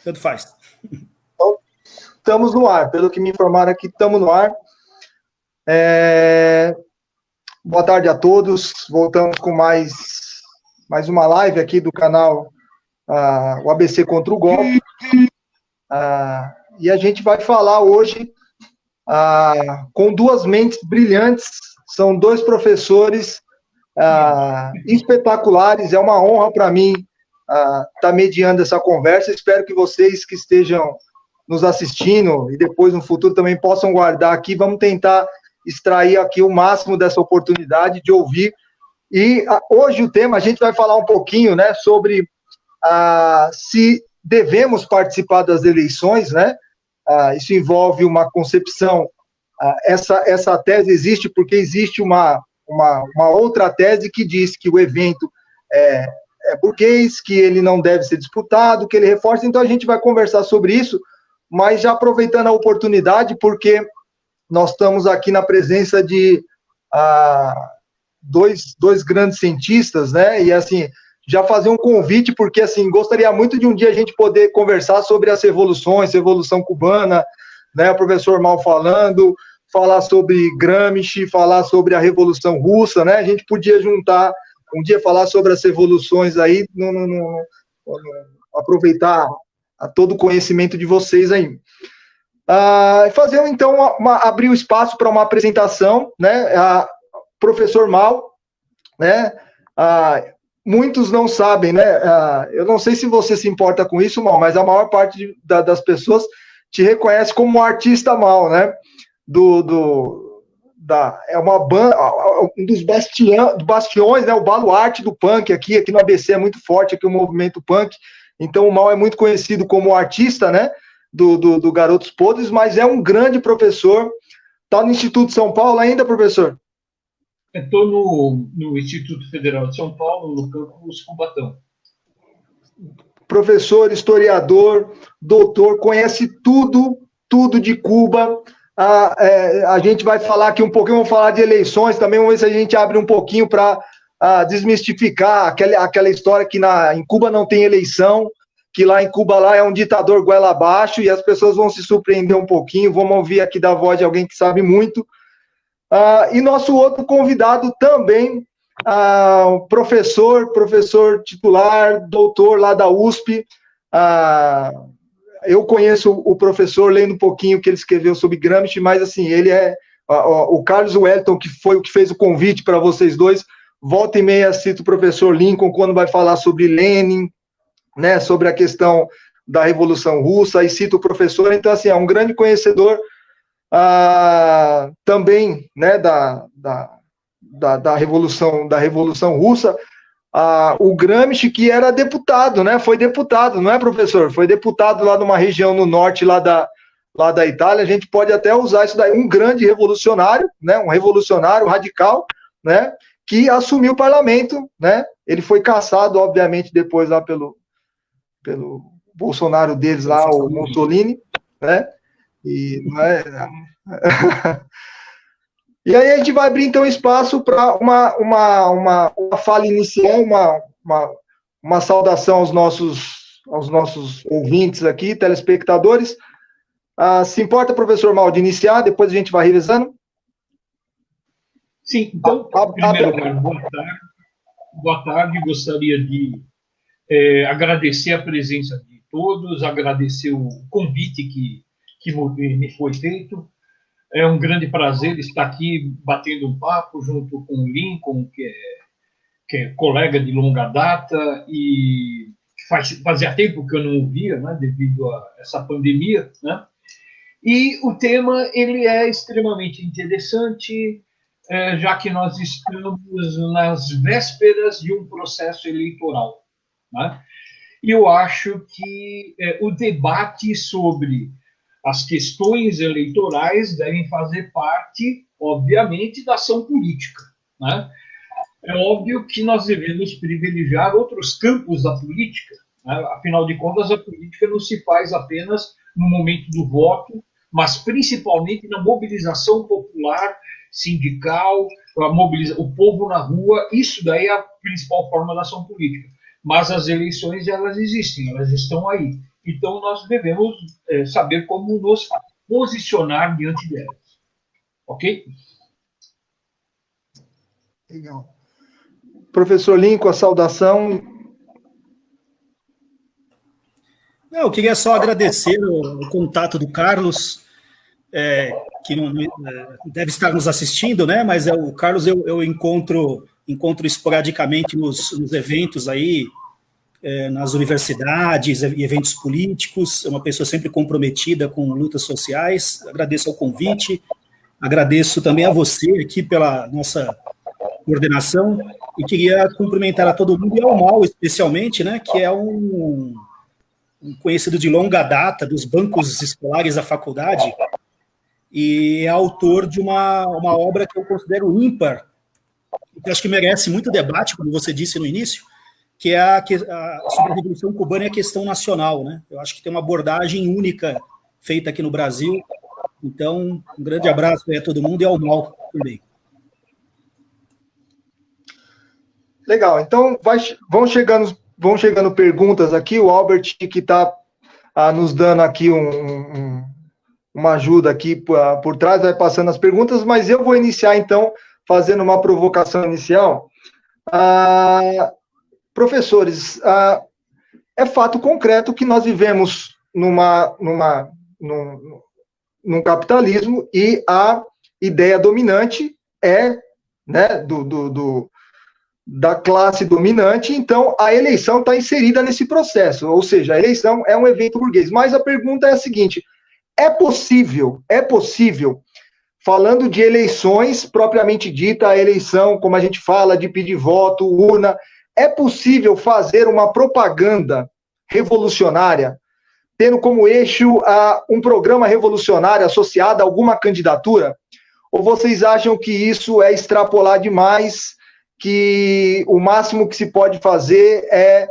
Tanto faz. Então, estamos no ar. Pelo que me informaram aqui, estamos no ar. Boa tarde a todos. Voltamos com mais uma live aqui do canal o ABC contra o Golpe. E a gente vai falar hoje com duas mentes brilhantes. São dois professores espetaculares. É uma honra para mim estar mediando essa conversa. Espero que vocês que estejam nos assistindo e depois no futuro também possam guardar aqui. Vamos tentar extrair aqui o máximo dessa oportunidade de ouvir. E hoje o tema, a gente vai falar um pouquinho, né, sobre se devemos participar das eleições, né? Isso envolve uma concepção. Essa tese existe porque existe uma outra tese que diz que o evento é burguês, que ele não deve ser disputado, que ele reforça. Então a gente vai conversar sobre isso, mas já aproveitando a oportunidade, porque nós estamos aqui na presença de dois grandes cientistas, né? E assim, já fazer um convite, porque assim, gostaria muito de um dia a gente poder conversar sobre as revoluções, Revolução Cubana, né? O professor Mal falando, falar sobre Gramsci, falar sobre a Revolução Russa, né? A gente podia juntar um dia, falar sobre as revoluções aí, aproveitar todo o conhecimento de vocês aí. Fazer, então, abrir o espaço para uma apresentação, né? Professor Mal, né? Muitos não sabem, né? Eu não sei se você se importa com isso, Mal, mas a maior parte das pessoas te reconhece como um artista Mal, né? É uma banda, um dos bastiões, né? O baluarte do punk aqui no ABC é muito forte, aqui o movimento punk. Então o Mal é muito conhecido como artista, né? Do Garotos Podres, mas é um grande professor. Está no Instituto São Paulo ainda, professor? Estou no Instituto Federal de São Paulo, no campus Cubatão. Professor, historiador, doutor, conhece tudo de Cuba. A gente vai falar aqui um pouquinho, vamos falar de eleições também, vamos ver se a gente abre um pouquinho para desmistificar aquela história que em Cuba não tem eleição, que lá em Cuba lá é um ditador goela abaixo, e as pessoas vão se surpreender um pouquinho. Vamos ouvir aqui da voz de alguém que sabe muito. E nosso outro convidado também, professor titular, doutor lá da USP. Eu conheço o professor lendo um pouquinho o que ele escreveu sobre Gramsci, mas assim, ele é o Carlos Wellington, que foi o que fez o convite para vocês dois. Volta e meia cita o professor Lincoln quando vai falar sobre Lenin, né, sobre a questão da Revolução Russa, e cita o professor. Então, assim, é um grande conhecedor também, né, da Revolução Russa. O Gramsci, que era deputado, né? Foi deputado, não é, professor? Foi deputado lá numa região no norte, lá da Itália. A gente pode até usar isso daí. Um grande revolucionário, né? Um revolucionário radical, né? Que assumiu o parlamento, né? Ele foi caçado, obviamente, depois lá pelo Bolsonaro deles lá, o Mussolini, né? E, não é... E aí a gente vai abrir, então, espaço para uma fala inicial, uma saudação aos nossos ouvintes aqui, telespectadores. Se importa, professor Mal, de iniciar, depois a gente vai revisando? Sim, então, primeiro, boa tarde. Gostaria de agradecer a presença de todos, agradecer o convite que me foi feito. É um grande prazer estar aqui batendo um papo junto com o Lincoln, que é colega de longa data e fazia tempo que eu não o via, né, devido a essa pandemia, né? E o tema ele é extremamente interessante, já que nós estamos nas vésperas de um processo eleitoral, né? E eu acho que o debate sobre as questões eleitorais devem fazer parte, obviamente, da ação política, né? É óbvio que nós devemos privilegiar outros campos da política, né? Afinal de contas, a política não se faz apenas no momento do voto, mas principalmente na mobilização popular, sindical, o povo na rua. Isso daí é a principal forma da ação política. Mas as eleições, elas existem, elas estão aí. Então, nós devemos saber como nos posicionar diante delas. Ok? Legal. Professor Lincoln, a saudação. Eu queria só agradecer o contato do Carlos, que não deve estar nos assistindo, né? Mas o Carlos eu encontro esporadicamente nos eventos aí, nas universidades e eventos políticos. É uma pessoa sempre comprometida com lutas sociais. Agradeço ao convite, agradeço também a você aqui pela nossa coordenação, e queria cumprimentar a todo mundo, e ao Mal especialmente, né, que é um conhecido de longa data dos bancos escolares da faculdade, e é autor de uma obra que eu considero ímpar, que acho que merece muito debate, como você disse no início, que é sobre a Revolução Cubana e a questão nacional, né? Eu acho que tem uma abordagem única feita aqui no Brasil. Então, um grande abraço aí a todo mundo e ao Mal também. Legal, então vão chegando perguntas aqui. O Albert, que está nos dando aqui uma ajuda aqui por trás, vai passando as perguntas, mas eu vou iniciar, então, fazendo uma provocação inicial. Professores, é fato concreto que nós vivemos num capitalismo, e a ideia dominante é, né, da classe dominante. Então a eleição está inserida nesse processo, ou seja, a eleição é um evento burguês. Mas a pergunta é a seguinte: é possível, falando de eleições propriamente dita, a eleição, como a gente fala, de pedir voto, urna, é possível fazer uma propaganda revolucionária, tendo como eixo um programa revolucionário associado a alguma candidatura? Ou vocês acham que isso é extrapolar demais, que o máximo que se pode fazer é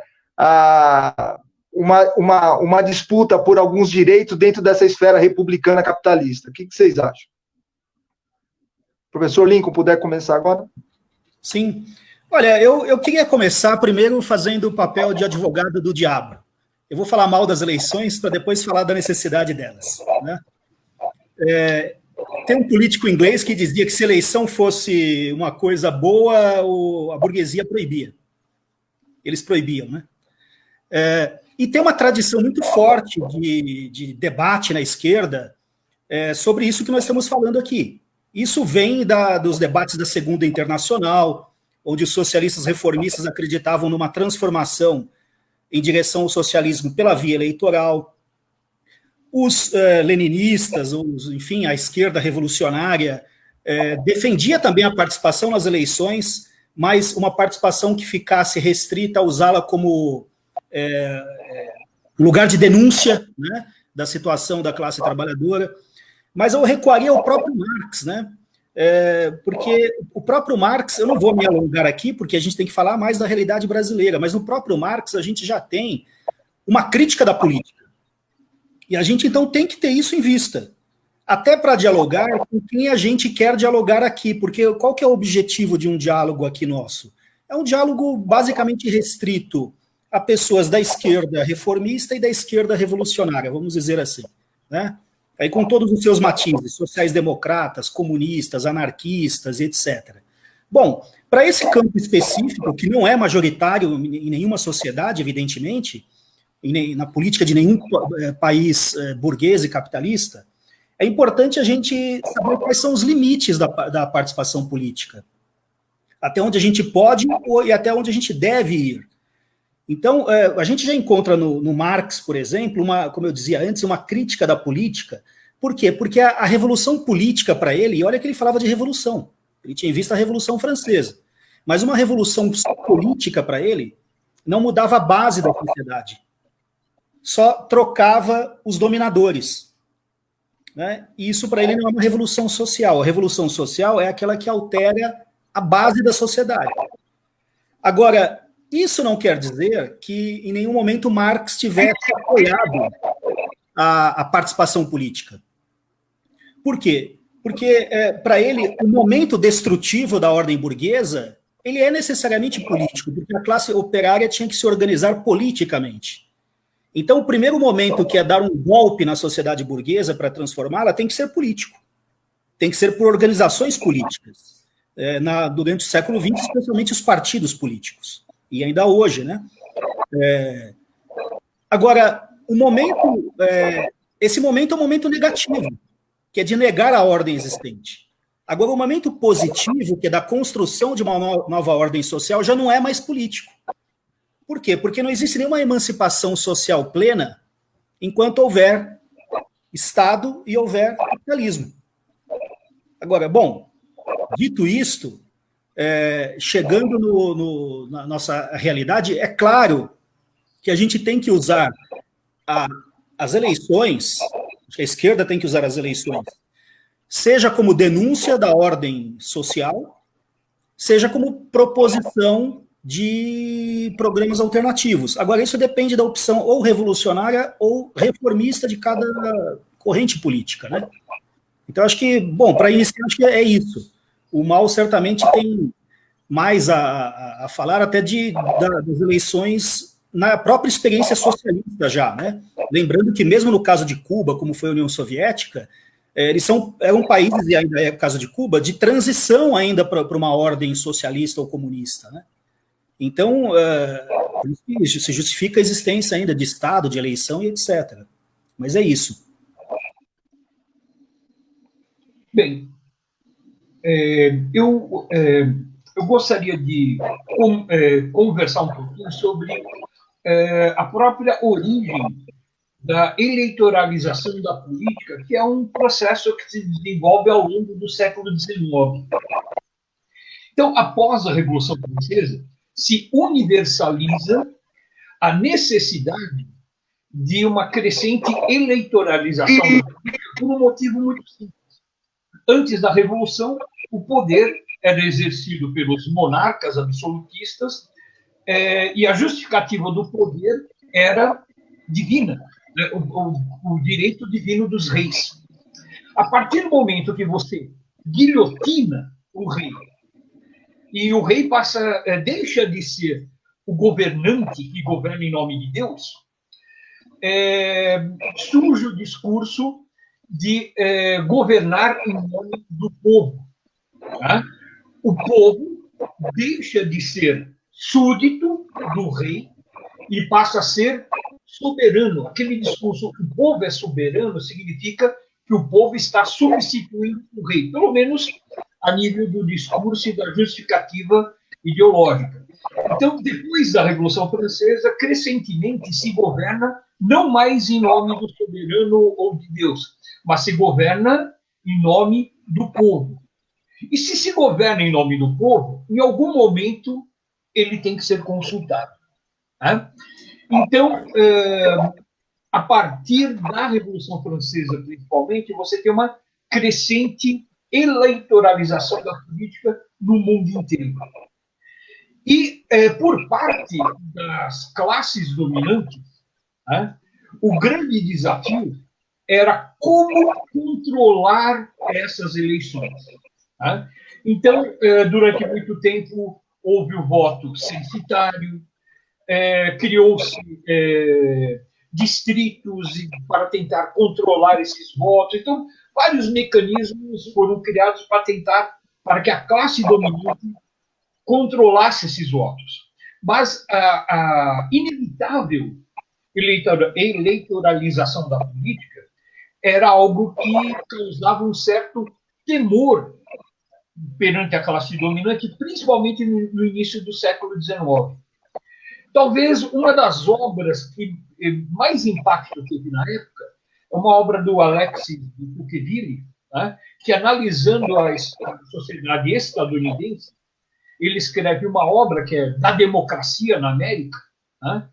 uma disputa por alguns direitos dentro dessa esfera republicana capitalista? O que vocês acham? Professor Lincoln, puder começar agora? Sim. Olha, eu queria começar primeiro fazendo o papel de advogado do diabo. Eu vou falar mal das eleições para depois falar da necessidade delas, né? Tem um político inglês que dizia que se eleição fosse uma coisa boa, a burguesia proibia. Eles proibiam, né? E tem uma tradição muito forte de debate na esquerda sobre isso que nós estamos falando aqui. Isso vem dos debates da Segunda Internacional, onde os socialistas reformistas acreditavam numa transformação em direção ao socialismo pela via eleitoral. Os leninistas, enfim, a esquerda revolucionária, defendia também a participação nas eleições, mas uma participação que ficasse restrita a usá-la como lugar de denúncia, né, da situação da classe trabalhadora. Mas eu recuaria ao próprio Marx, né? Porque o próprio Marx, eu não vou me alongar aqui, porque a gente tem que falar mais da realidade brasileira, mas no próprio Marx a gente já tem uma crítica da política. E a gente, então, tem que ter isso em vista, até para dialogar com quem a gente quer dialogar aqui, porque qual que é o objetivo de um diálogo aqui nosso? É um diálogo basicamente restrito a pessoas da esquerda reformista e da esquerda revolucionária, vamos dizer assim, né? Aí com todos os seus matizes, sociais-democratas, comunistas, anarquistas, etc. Bom, para esse campo específico, que não é majoritário em nenhuma sociedade, evidentemente, na política de nenhum país burguês e capitalista, é importante a gente saber quais são os limites da participação política. Até onde a gente pode e até onde a gente deve ir. Então, a gente já encontra no Marx, por exemplo, como eu dizia antes, uma crítica da política. Por quê? Porque a revolução política para ele, e olha que ele falava de revolução, ele tinha em vista a Revolução Francesa, mas uma revolução política para ele não mudava a base da sociedade, só trocava os dominadores, né? E isso para ele não é uma revolução social. A revolução social é aquela que altera a base da sociedade. Agora, isso não quer dizer que em nenhum momento Marx tivesse apoiado a participação política. Por quê? Porque, para ele, o momento destrutivo da ordem burguesa, ele é necessariamente político, porque a classe operária tinha que se organizar politicamente. Então, o primeiro momento, que é dar um golpe na sociedade burguesa para transformá-la, tem que ser político. Tem que ser por organizações políticas. Durante o século XX, especialmente os partidos políticos. E ainda hoje, né? Agora, esse momento é um momento negativo, que é de negar a ordem existente. Agora, o momento positivo, que é da construção de uma nova ordem social, já não é mais político. Por quê? Porque não existe nenhuma emancipação social plena enquanto houver Estado e houver capitalismo. Agora, bom, dito isto, chegando na nossa realidade, é claro que a gente tem que usar as eleições, acho que a esquerda tem que usar as eleições, seja como denúncia da ordem social, seja como proposição de programas alternativos. Agora, isso depende da opção ou revolucionária ou reformista de cada corrente política, né? Então, acho que, bom, para iniciar, acho que é isso. O Mal certamente tem mais a falar até das eleições na própria experiência socialista já, né? Lembrando que mesmo no caso de Cuba, como foi a União Soviética, eram países, e ainda é o caso de Cuba, de transição ainda para uma ordem socialista ou comunista, né? Então, isso se justifica a existência ainda de Estado, de eleição e etc. Mas é isso. Bem, eu gostaria de conversar um pouquinho sobre a própria origem da eleitoralização da política, que é um processo que se desenvolve ao longo do século XIX. Então, após a Revolução Francesa, se universaliza a necessidade de uma crescente eleitoralização da política por um motivo muito simples. Antes da Revolução, o poder era exercido pelos monarcas absolutistas e a justificativa do poder era divina, né? O direito divino dos reis. A partir do momento que você guilhotina o rei, e o rei deixa de ser o governante que governa em nome de Deus, surge o discurso de governar em nome do povo. Tá? O povo deixa de ser súdito do rei e passa a ser soberano. Aquele discurso que o povo é soberano significa que o povo está substituindo o rei, pelo menos a nível do discurso e da justificativa ideológica. Então, depois da Revolução Francesa, crescentemente se governa não mais em nome do soberano ou de Deus, mas se governa em nome do povo. E se governa em nome do povo, em algum momento ele tem que ser consultado. Né? Então, a partir da Revolução Francesa, principalmente, você tem uma crescente eleitoralização da política no mundo inteiro. E, por parte das classes dominantes, né, o grande desafio era como controlar essas eleições. Né? Então, durante muito tempo, houve o voto censitário, criou-se distritos para tentar controlar esses votos. Então, vários mecanismos foram criados para que a classe dominante controlasse esses votos. Mas a inevitável eleitoralização da política era algo que causava um certo temor perante a classe dominante, principalmente no início do século XIX. Talvez uma das obras que mais impacto teve na época é uma obra do Alexis de Tocqueville, né, que, analisando a sociedade estadunidense, ele escreve uma obra que é Da Democracia na América, né,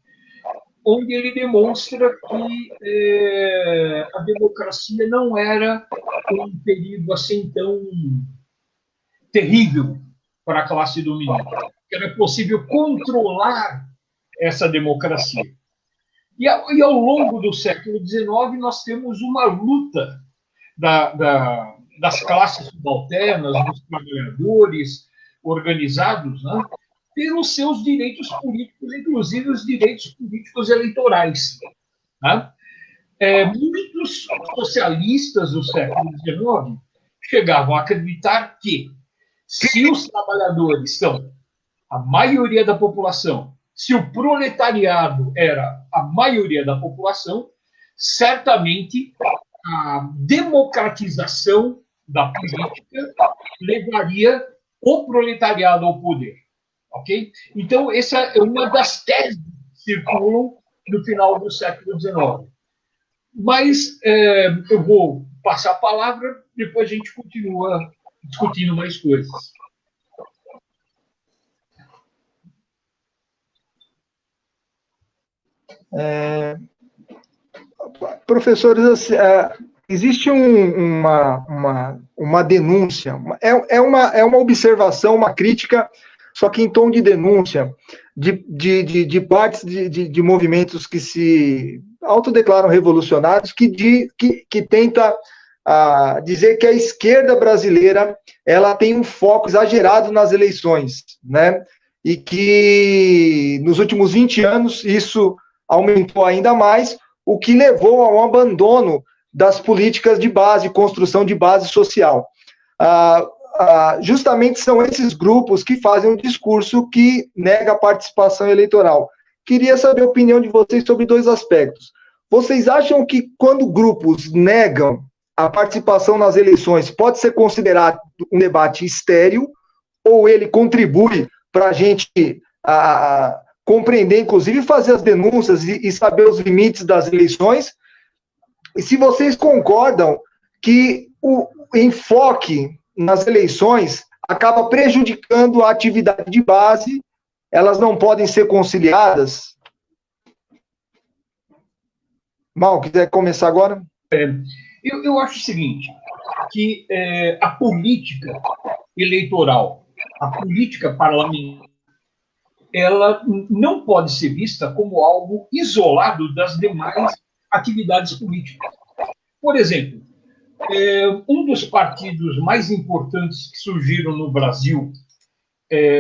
onde ele demonstra que a democracia não era um período assim tão terrível para a classe dominante, que era possível controlar essa democracia. E ao longo do século XIX, nós temos uma luta das classes subalternas, dos trabalhadores organizados, né, pelos seus direitos políticos, inclusive os direitos políticos eleitorais. Né? Muitos socialistas do século XIX chegavam a acreditar que, se os trabalhadores são a maioria da população, se o proletariado era a maioria da população, certamente a democratização da política levaria o proletariado ao poder. Ok? Então, essa é uma das teses que circulam no final do século XIX. Mas eu vou passar a palavra, depois a gente continua discutindo mais coisas. Professores, existe uma denúncia, é uma observação, uma crítica, só que em tom de denúncia, de partes de movimentos que se autodeclaram revolucionários, que tenta dizer que a esquerda brasileira ela tem um foco exagerado nas eleições, né? E que nos últimos 20 anos isso aumentou ainda mais, o que levou ao abandono das políticas de base, construção de base social. Justamente são esses grupos que fazem um discurso que nega a participação eleitoral. Queria saber a opinião de vocês sobre dois aspectos. Vocês acham que quando grupos negam a participação nas eleições, pode ser considerado um debate estéril, ou ele contribui para a gente compreender, inclusive, fazer as denúncias e saber os limites das eleições? E se vocês concordam que o enfoque nas eleições acaba prejudicando a atividade de base, elas não podem ser conciliadas? Mal, quiser começar agora? Eu acho o seguinte, que a política eleitoral, a política parlamentar, ela não pode ser vista como algo isolado das demais atividades políticas. Por exemplo, um dos partidos mais importantes que surgiram no Brasil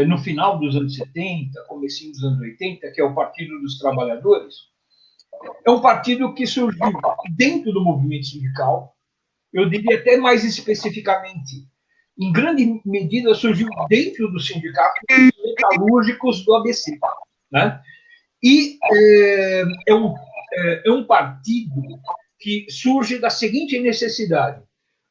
no final dos anos 70, comecinho dos anos 80, que é o Partido dos Trabalhadores, é um partido que surgiu dentro do movimento sindical, eu diria até mais especificamente, em grande medida surgiu dentro do sindicato dos metalúrgicos do ABC. Né? E é um partido que surge da seguinte necessidade: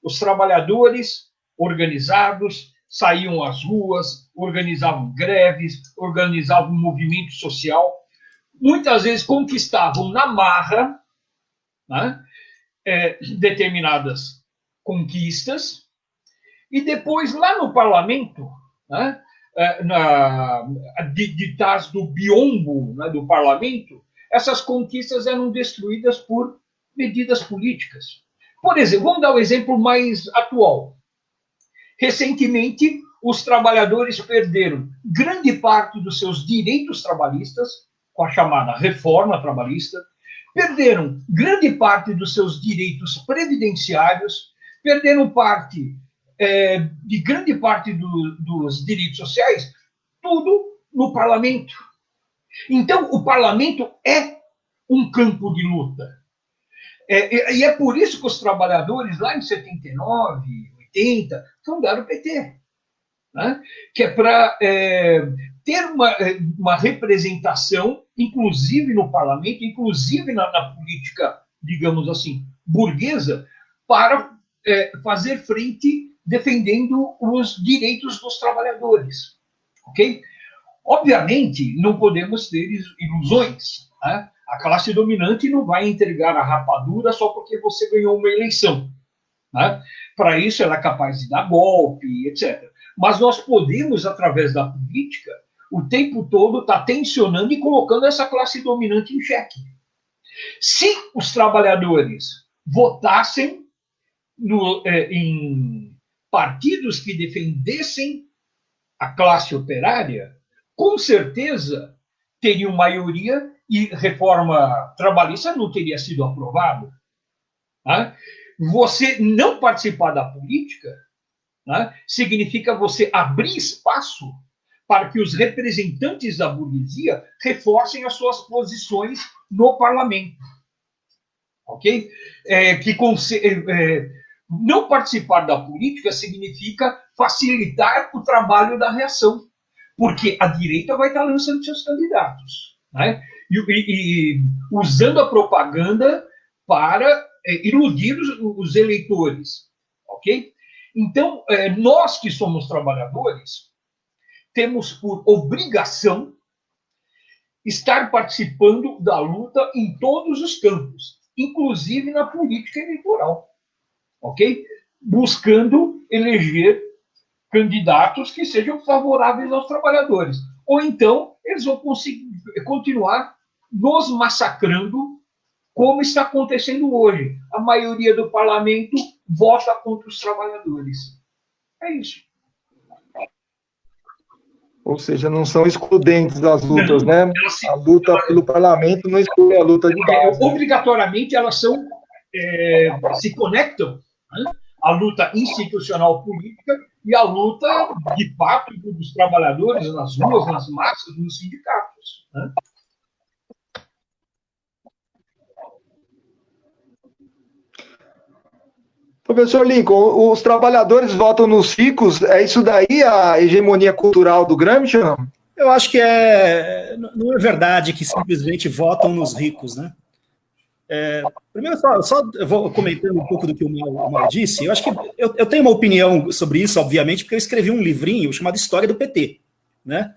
os trabalhadores organizados saíam às ruas, organizavam greves, organizavam um movimento social, muitas vezes conquistavam na marra, né, determinadas conquistas, e depois, lá no parlamento, né, ditas do biombo, né, do parlamento, essas conquistas eram destruídas por medidas políticas. Por exemplo, vamos dar um exemplo mais atual. Recentemente, os trabalhadores perderam grande parte dos seus direitos trabalhistas, com a chamada reforma trabalhista, perderam grande parte dos seus direitos previdenciários, perderam parte de grande parte dos direitos sociais, tudo no parlamento. Então, o parlamento é um campo de luta. E é por isso que os trabalhadores, lá em 79, 80, fundaram o PT. Né? Que é para ter uma representação, inclusive no parlamento, inclusive na política, digamos assim, burguesa, para fazer frente defendendo os direitos dos trabalhadores. Ok? Obviamente, não podemos ter ilusões. Né? A classe dominante não vai entregar a rapadura só porque você ganhou uma eleição. Né? Para isso, ela é capaz de dar golpe, etc. Mas nós podemos, através da política, o tempo todo estar tensionando e colocando essa classe dominante em xeque. Se os trabalhadores votassem em partidos que defendessem a classe operária, com certeza teriam maioria e reforma trabalhista não teria sido aprovada. Né? Você não participar da política, né, significa você abrir espaço para que os representantes da burguesia reforcem as suas posições no parlamento. ok? Não participar da política significa facilitar o trabalho da reação, porque a direita vai estar lançando seus candidatos, né? E usando a propaganda para iludir os eleitores, ok? Então, nós que somos trabalhadores, temos por obrigação estar participando da luta em todos os campos, inclusive na política eleitoral, ok? Buscando eleger candidatos que sejam favoráveis aos trabalhadores. Ou então, eles vão conseguir continuar nos massacrando, como está acontecendo hoje. A maioria do parlamento vota contra os trabalhadores. É isso. Ou seja, não são excludentes das lutas, não, né? A luta pelo parlamento não exclui a luta de base. Obrigatoriamente, elas se conectam, né? A luta institucional política e a luta, de fato, dos trabalhadores nas ruas, nas massas, nos sindicatos, né? Professor Lincoln, os trabalhadores votam nos ricos, é isso daí a hegemonia cultural do Gramsci? Eu acho que não é verdade que simplesmente votam nos ricos, né? Primeiro, só eu vou comentando um pouco do que o Mal disse. Eu acho que eu tenho uma opinião sobre isso, obviamente, porque eu escrevi um livrinho chamado História do PT, né?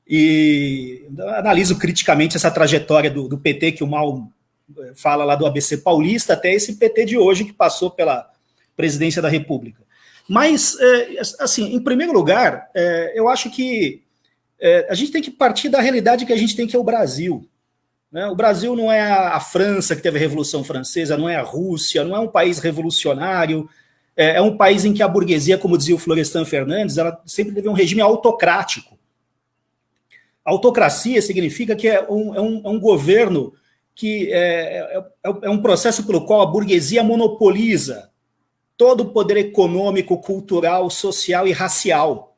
E analiso criticamente essa trajetória do PT que o Mal fala lá do ABC paulista até esse PT de hoje que passou pela presidência da República. Mas, assim, em primeiro lugar, eu acho que a gente tem que partir da realidade que a gente tem, que é o Brasil. Né? O Brasil não é a França, que teve a Revolução Francesa, não é a Rússia, não é um país revolucionário, é um país em que a burguesia, como dizia o Florestan Fernandes, ela sempre teve um regime autocrático. Autocracia significa que é um governo que é um processo pelo qual a burguesia monopoliza todo o poder econômico, cultural, social e racial.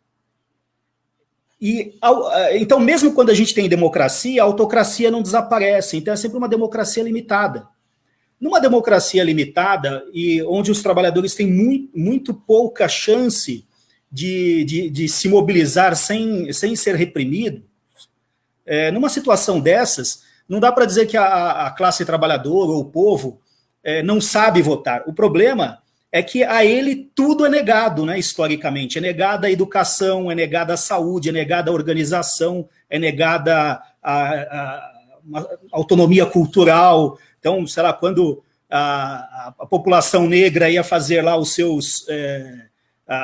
Então, mesmo quando a gente tem democracia, a autocracia não desaparece, então é sempre uma democracia limitada. Numa democracia limitada, e onde os trabalhadores têm muito pouca chance de se mobilizar sem ser reprimido, numa situação dessas, não dá para dizer que a classe trabalhadora ou o povo não sabe votar. O problema é que a ele tudo é negado, né, historicamente. É negada a educação, é negada a saúde, é negada a organização, é negada a autonomia cultural. Então, sei lá, quando a população negra ia fazer lá as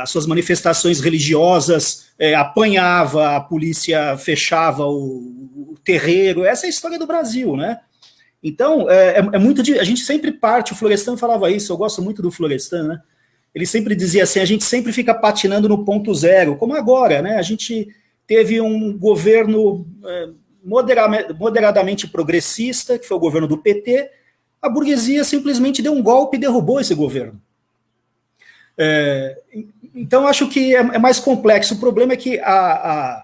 suas manifestações religiosas, apanhava, a polícia fechava o terreiro. Essa é a história do Brasil, né? Então, a gente sempre parte, o Florestan falava isso, eu gosto muito do Florestan, né? Ele sempre dizia assim, a gente sempre fica patinando no ponto zero, como agora, né? A gente teve um governo moderadamente progressista, que foi o governo do PT, a burguesia simplesmente deu um golpe e derrubou esse governo. Então, acho que é mais complexo. O problema é que a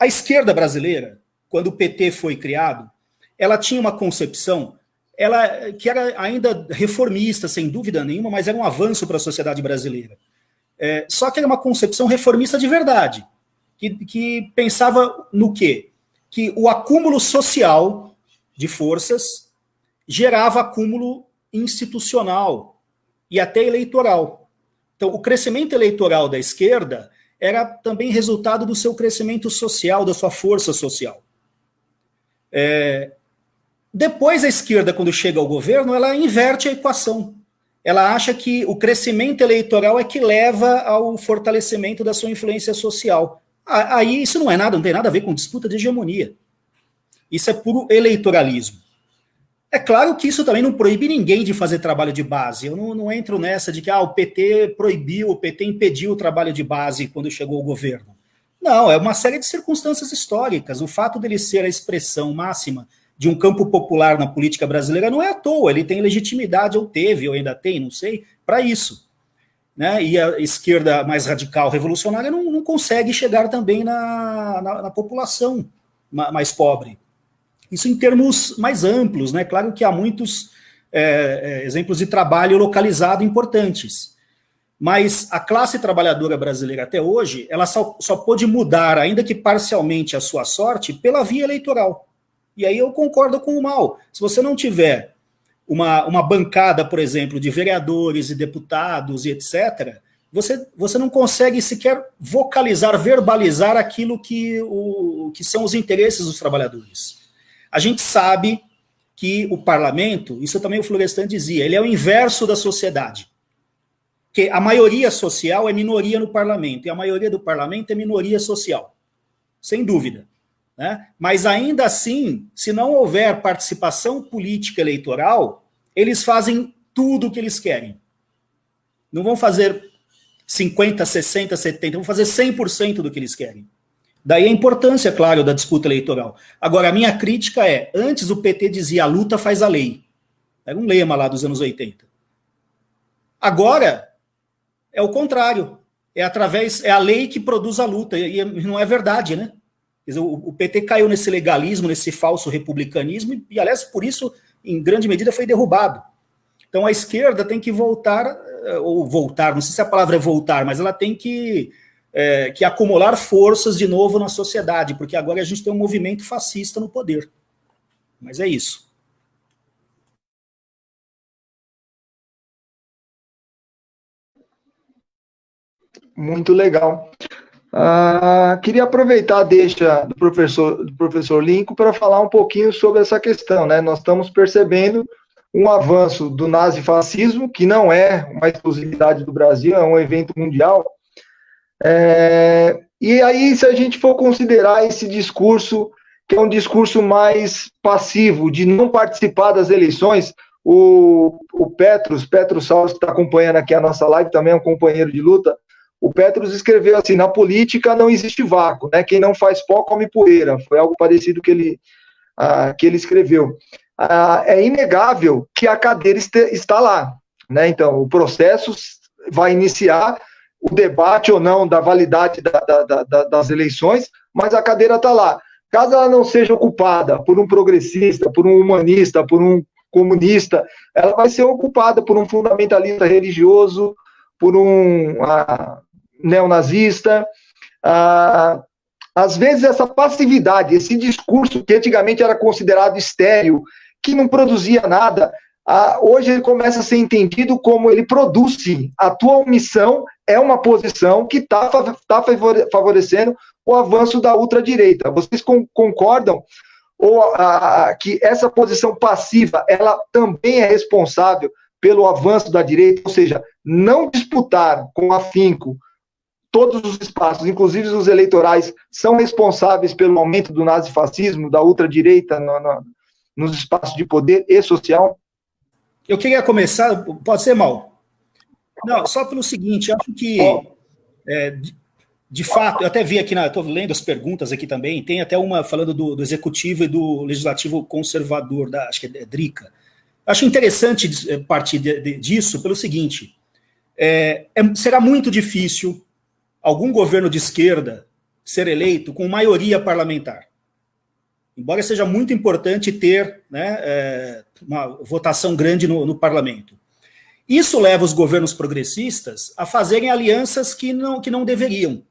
esquerda brasileira, quando o PT foi criado, ela tinha uma concepção que era ainda reformista, sem dúvida nenhuma, mas era um avanço para a sociedade brasileira. Só que era uma concepção reformista de verdade, que pensava no quê? Que o acúmulo social de forças gerava acúmulo institucional e até eleitoral. Então, o crescimento eleitoral da esquerda era também resultado do seu crescimento social, da sua força social. Depois, a esquerda, quando chega ao governo, ela inverte a equação. Ela acha que o crescimento eleitoral é que leva ao fortalecimento da sua influência social. Aí isso não tem nada a ver com disputa de hegemonia. Isso é puro eleitoralismo. É claro que isso também não proíbe ninguém de fazer trabalho de base. Eu não entro nessa de que o PT proibiu, o PT impediu o trabalho de base quando chegou ao governo. Não, é uma série de circunstâncias históricas. O fato dele ser a expressão máxima de um campo popular na política brasileira não é à toa, ele tem legitimidade, ou teve, ou ainda tem, não sei, para isso. Né? E a esquerda mais radical, revolucionária, não consegue chegar também na população mais pobre. Isso em termos mais amplos, né? Claro que há muitos exemplos de trabalho localizado importantes. Mas a classe trabalhadora brasileira até hoje, ela só pôde mudar, ainda que parcialmente, a sua sorte pela via eleitoral. E aí eu concordo com o Mal. Se você não tiver uma bancada, por exemplo, de vereadores e deputados e etc., você não consegue sequer vocalizar, verbalizar aquilo que são os interesses dos trabalhadores. A gente sabe que o parlamento, isso também o Florestan dizia, ele é o inverso da sociedade. Que a maioria social é minoria no parlamento, e a maioria do parlamento é minoria social, sem dúvida. Né? Mas ainda assim, se não houver participação política eleitoral, eles fazem tudo o que eles querem. Não vão fazer 50, 60, 70, vão fazer 100% do que eles querem. Daí a importância, claro, da disputa eleitoral. Agora, a minha crítica é, antes o PT dizia a luta faz a lei. Era um lema lá dos anos 80. Agora, é o contrário. É a lei que produz a luta. E não é verdade, né? Quer dizer, o PT caiu nesse legalismo, nesse falso republicanismo, e, aliás, por isso, em grande medida, foi derrubado. Então, a esquerda tem que voltar, não sei se a palavra é voltar, mas ela tem que acumular forças de novo na sociedade, porque agora a gente tem um movimento fascista no poder. Mas é isso. Muito legal. Queria aproveitar a deixa do professor Lincoln para falar um pouquinho sobre essa questão, né? Nós estamos percebendo um avanço do nazifascismo, que não é uma exclusividade do Brasil, é um evento mundial. E aí, se a gente for considerar esse discurso, que é um discurso mais passivo, de não participar das eleições, o Petros Salles, que está acompanhando aqui a nossa live, também é um companheiro de luta, o Petros escreveu assim, na política não existe vácuo, né? Quem não faz pó come poeira, foi algo parecido que ele escreveu. É inegável que a cadeira está lá, né? Então, o processo vai iniciar, o debate ou não da validade das eleições, mas a cadeira está lá. Caso ela não seja ocupada por um progressista, por um humanista, por um comunista, ela vai ser ocupada por um fundamentalista religioso, por um neonazista. Às vezes essa passividade, esse discurso que antigamente era considerado estéril, que não produzia nada, hoje ele começa a ser entendido como ele produz sim. A tua omissão é uma posição que está favorecendo o avanço da ultradireita. Vocês concordam que essa posição passiva, ela também é responsável pelo avanço da direita, ou seja, não disputar com afinco todos os espaços, inclusive os eleitorais, são responsáveis pelo aumento do nazifascismo, da ultradireita nos espaços de poder e social? Eu queria começar, pode ser, Mal? Não, só pelo seguinte, acho que, de fato, eu até vi aqui, estou lendo as perguntas aqui também, tem até uma falando do Executivo e do Legislativo Conservador, acho que é DRICA. Acho interessante partir disso pelo seguinte, será muito difícil algum governo de esquerda ser eleito com maioria parlamentar. Embora seja muito importante ter, né, uma votação grande no parlamento. Isso leva os governos progressistas a fazerem alianças que não deveriam.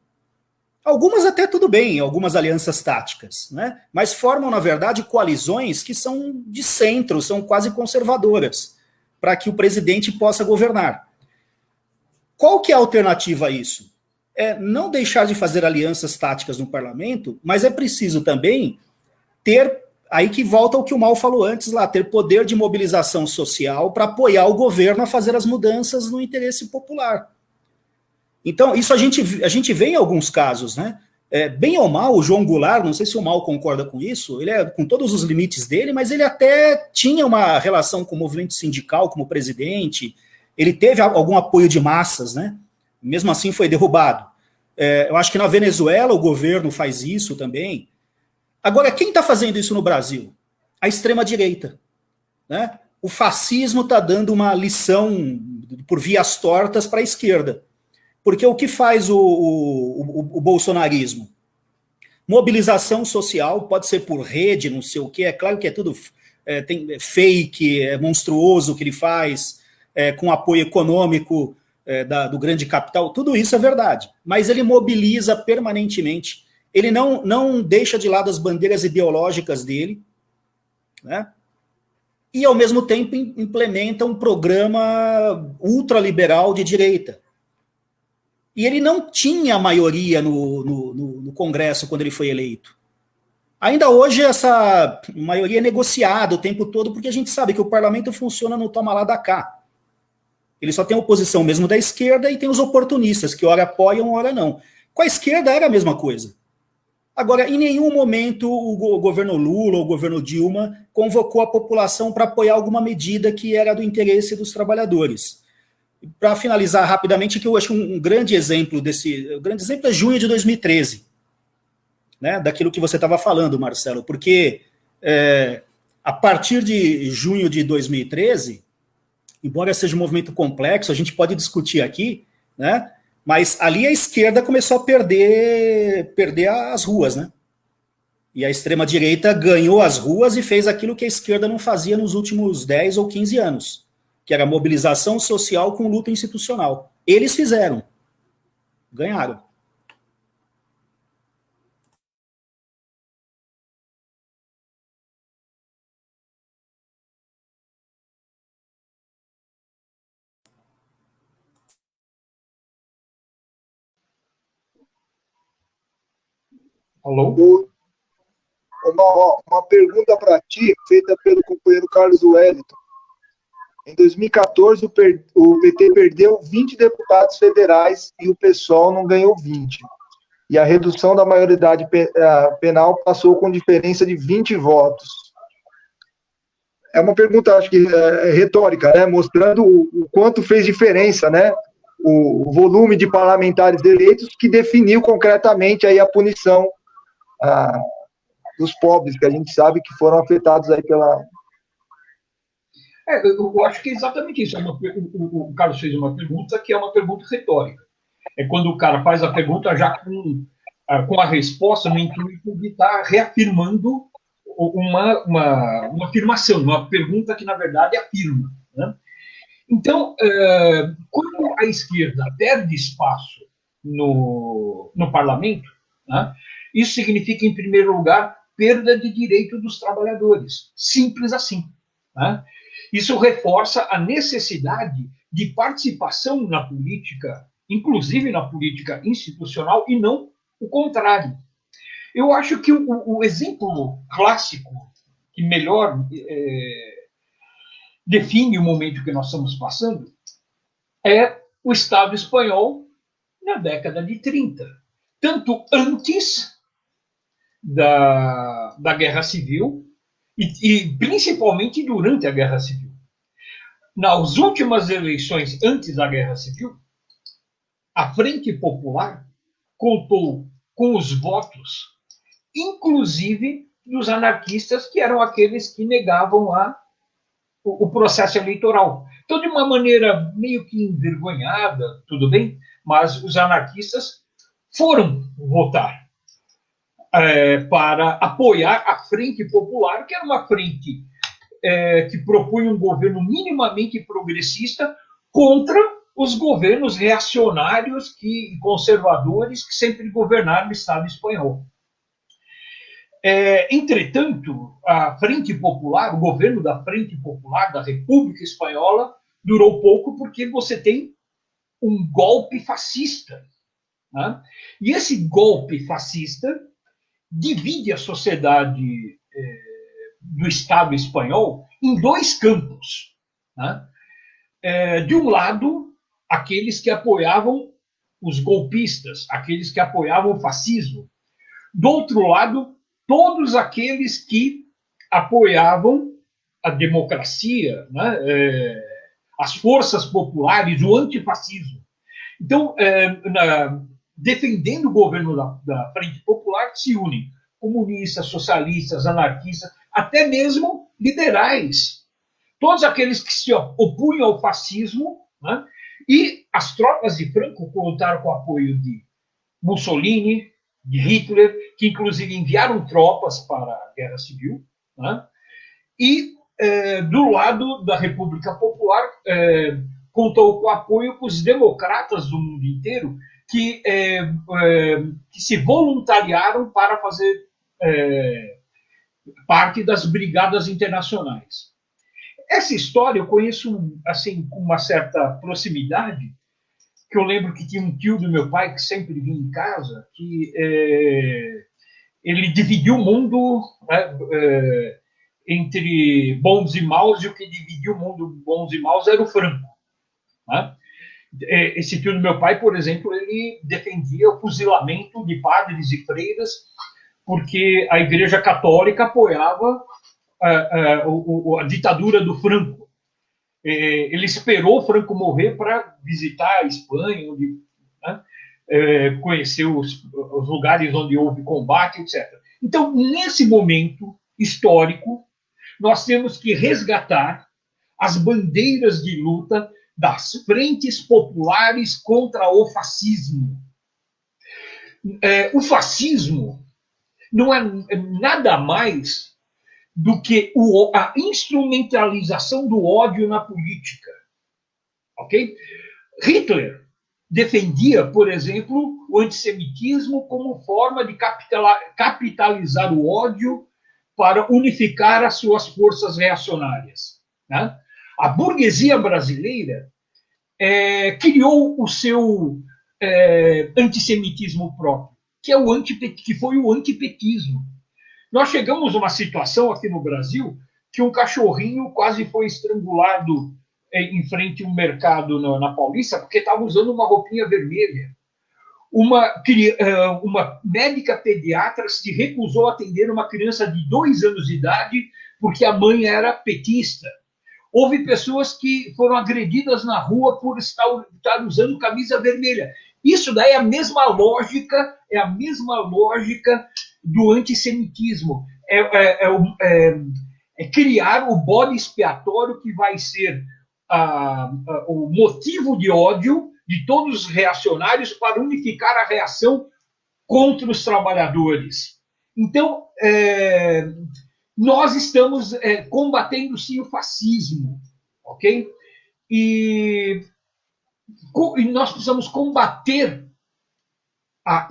Algumas até tudo bem, algumas alianças táticas, né? Mas formam, na verdade, coalizões que são de centro, são quase conservadoras, para que o presidente possa governar. Qual que é a alternativa a isso? É não deixar de fazer alianças táticas no parlamento, mas é preciso também ter, aí que volta ao que o Mal falou antes lá, ter poder de mobilização social para apoiar o governo a fazer as mudanças no interesse popular. Então, isso a gente vê em alguns casos, né? Bem ou mal, o João Goulart, não sei se o Mal concorda com isso, ele com todos os limites dele, mas ele até tinha uma relação com o movimento sindical como presidente, ele teve algum apoio de massas, né? Mesmo assim foi derrubado. Eu acho que na Venezuela o governo faz isso também. Agora, quem está fazendo isso no Brasil? A extrema-direita, né? O fascismo está dando uma lição por vias tortas para a esquerda. Porque o que faz o bolsonarismo? Mobilização social, pode ser por rede, não sei o quê, é claro que é tudo tem fake, é monstruoso o que ele faz, com apoio econômico do grande capital, tudo isso é verdade, mas ele mobiliza permanentemente, ele não deixa de lado as bandeiras ideológicas dele, né? E, ao mesmo tempo, implementa um programa ultraliberal de direita. E ele não tinha maioria no Congresso quando ele foi eleito. Ainda hoje, essa maioria é negociada o tempo todo, porque a gente sabe que o parlamento funciona no toma lá da cá. Ele só tem oposição mesmo da esquerda e tem os oportunistas, que ora apoiam, ora não. Com a esquerda era a mesma coisa. Agora, em nenhum momento o governo Lula ou o governo Dilma convocou a população para apoiar alguma medida que era do interesse dos trabalhadores. Para finalizar rapidamente, que eu acho um grande exemplo o grande exemplo é junho de 2013, né, daquilo que você estava falando, Marcelo, porque a partir de junho de 2013, embora seja um movimento complexo, a gente pode discutir aqui, né? Mas ali a esquerda começou a perder as ruas, né? E a extrema-direita ganhou as ruas e fez aquilo que a esquerda não fazia nos últimos 10 ou 15 anos, que era mobilização social com luta institucional. Eles fizeram. Ganharam. Alô? Uma pergunta para ti, feita pelo companheiro Carlos Wellington. Em 2014, o PT perdeu 20 deputados federais e o PSOL não ganhou 20. E a redução da maioridade penal passou com diferença de 20 votos. É uma pergunta, acho que retórica, né? Mostrando o quanto fez diferença, né? O volume de parlamentares eleitos que definiu concretamente aí a punição dos pobres, que a gente sabe que foram afetados aí pela... Eu acho que é exatamente isso. O Carlos fez uma pergunta que é uma pergunta retórica. É quando o cara faz a pergunta já com a resposta no intuito de estar reafirmando uma afirmação, uma pergunta que, na verdade, afirma. Né? Então, quando a esquerda perde espaço no parlamento, né, isso significa, em primeiro lugar, perda de direito dos trabalhadores. Simples assim. Né? Isso reforça a necessidade de participação na política, inclusive na política institucional, e não o contrário. Eu acho que o exemplo clássico que melhor define o momento que nós estamos passando é o Estado espanhol na década de 30. Tanto antes da Guerra Civil e principalmente durante a Guerra Civil. Nas últimas eleições antes da Guerra Civil, a Frente Popular contou com os votos, inclusive dos anarquistas, que eram aqueles que negavam o processo eleitoral. Então, de uma maneira meio que envergonhada, tudo bem, mas os anarquistas foram votar para apoiar a Frente Popular, que era uma frente que propunha um governo minimamente progressista contra os governos reacionários e conservadores que sempre governaram o Estado espanhol. Entretanto, a Frente Popular, o governo da Frente Popular, da República Espanhola, durou pouco porque você tem um golpe fascista. Né? E esse golpe fascista divide a sociedade do Estado espanhol em dois campos. Né? De um lado, aqueles que apoiavam os golpistas, aqueles que apoiavam o fascismo. Do outro lado, todos aqueles que apoiavam a democracia, né? As forças populares, o antifascismo. Então, defendendo o governo da Frente Popular, se unem comunistas, socialistas, anarquistas, até mesmo liberais. Todos aqueles que se opunham ao fascismo, né? E as tropas de Franco contaram com o apoio de Mussolini, de Hitler, que inclusive enviaram tropas para a Guerra Civil, né? e, do lado da República Popular, contou com apoio com os democratas do mundo inteiro que se voluntariaram para fazer parte das brigadas internacionais. Essa história eu conheço assim com uma certa proximidade, que eu lembro que tinha um tio do meu pai que sempre vinha em casa, que ele dividiu o mundo, né, entre bons e maus, e o que dividiu o mundo bons e maus era o Franco. Né? Esse tio do meu pai, por exemplo, ele defendia o fuzilamento de padres e freiras, porque a Igreja Católica apoiava a ditadura do Franco. Ele esperou o Franco morrer para visitar a Espanha, onde, né, conhecer os lugares onde houve combate, etc. Então, nesse momento histórico, nós temos que resgatar as bandeiras de luta das frentes populares contra o fascismo. O fascismo não é nada mais do que a instrumentalização do ódio na política. Ok? Hitler defendia, por exemplo, o antissemitismo como forma de capitalizar o ódio para unificar as suas forças reacionárias. Né? A burguesia brasileira criou o seu antissemitismo próprio, que foi o antipetismo. Nós chegamos a uma situação aqui no Brasil que um cachorrinho quase foi estrangulado em frente a um mercado na Paulista porque estava usando uma roupinha vermelha. Uma médica pediatra se recusou a atender uma criança de 2 anos de idade porque a mãe era petista. Houve pessoas que foram agredidas na rua por estar usando camisa vermelha. Isso daí é a mesma lógica do antissemitismo. É criar o bode expiatório que vai ser o motivo de ódio de todos os reacionários para unificar a reação contra os trabalhadores. Então, nós estamos combatendo, sim, o fascismo, ok? E nós precisamos combater a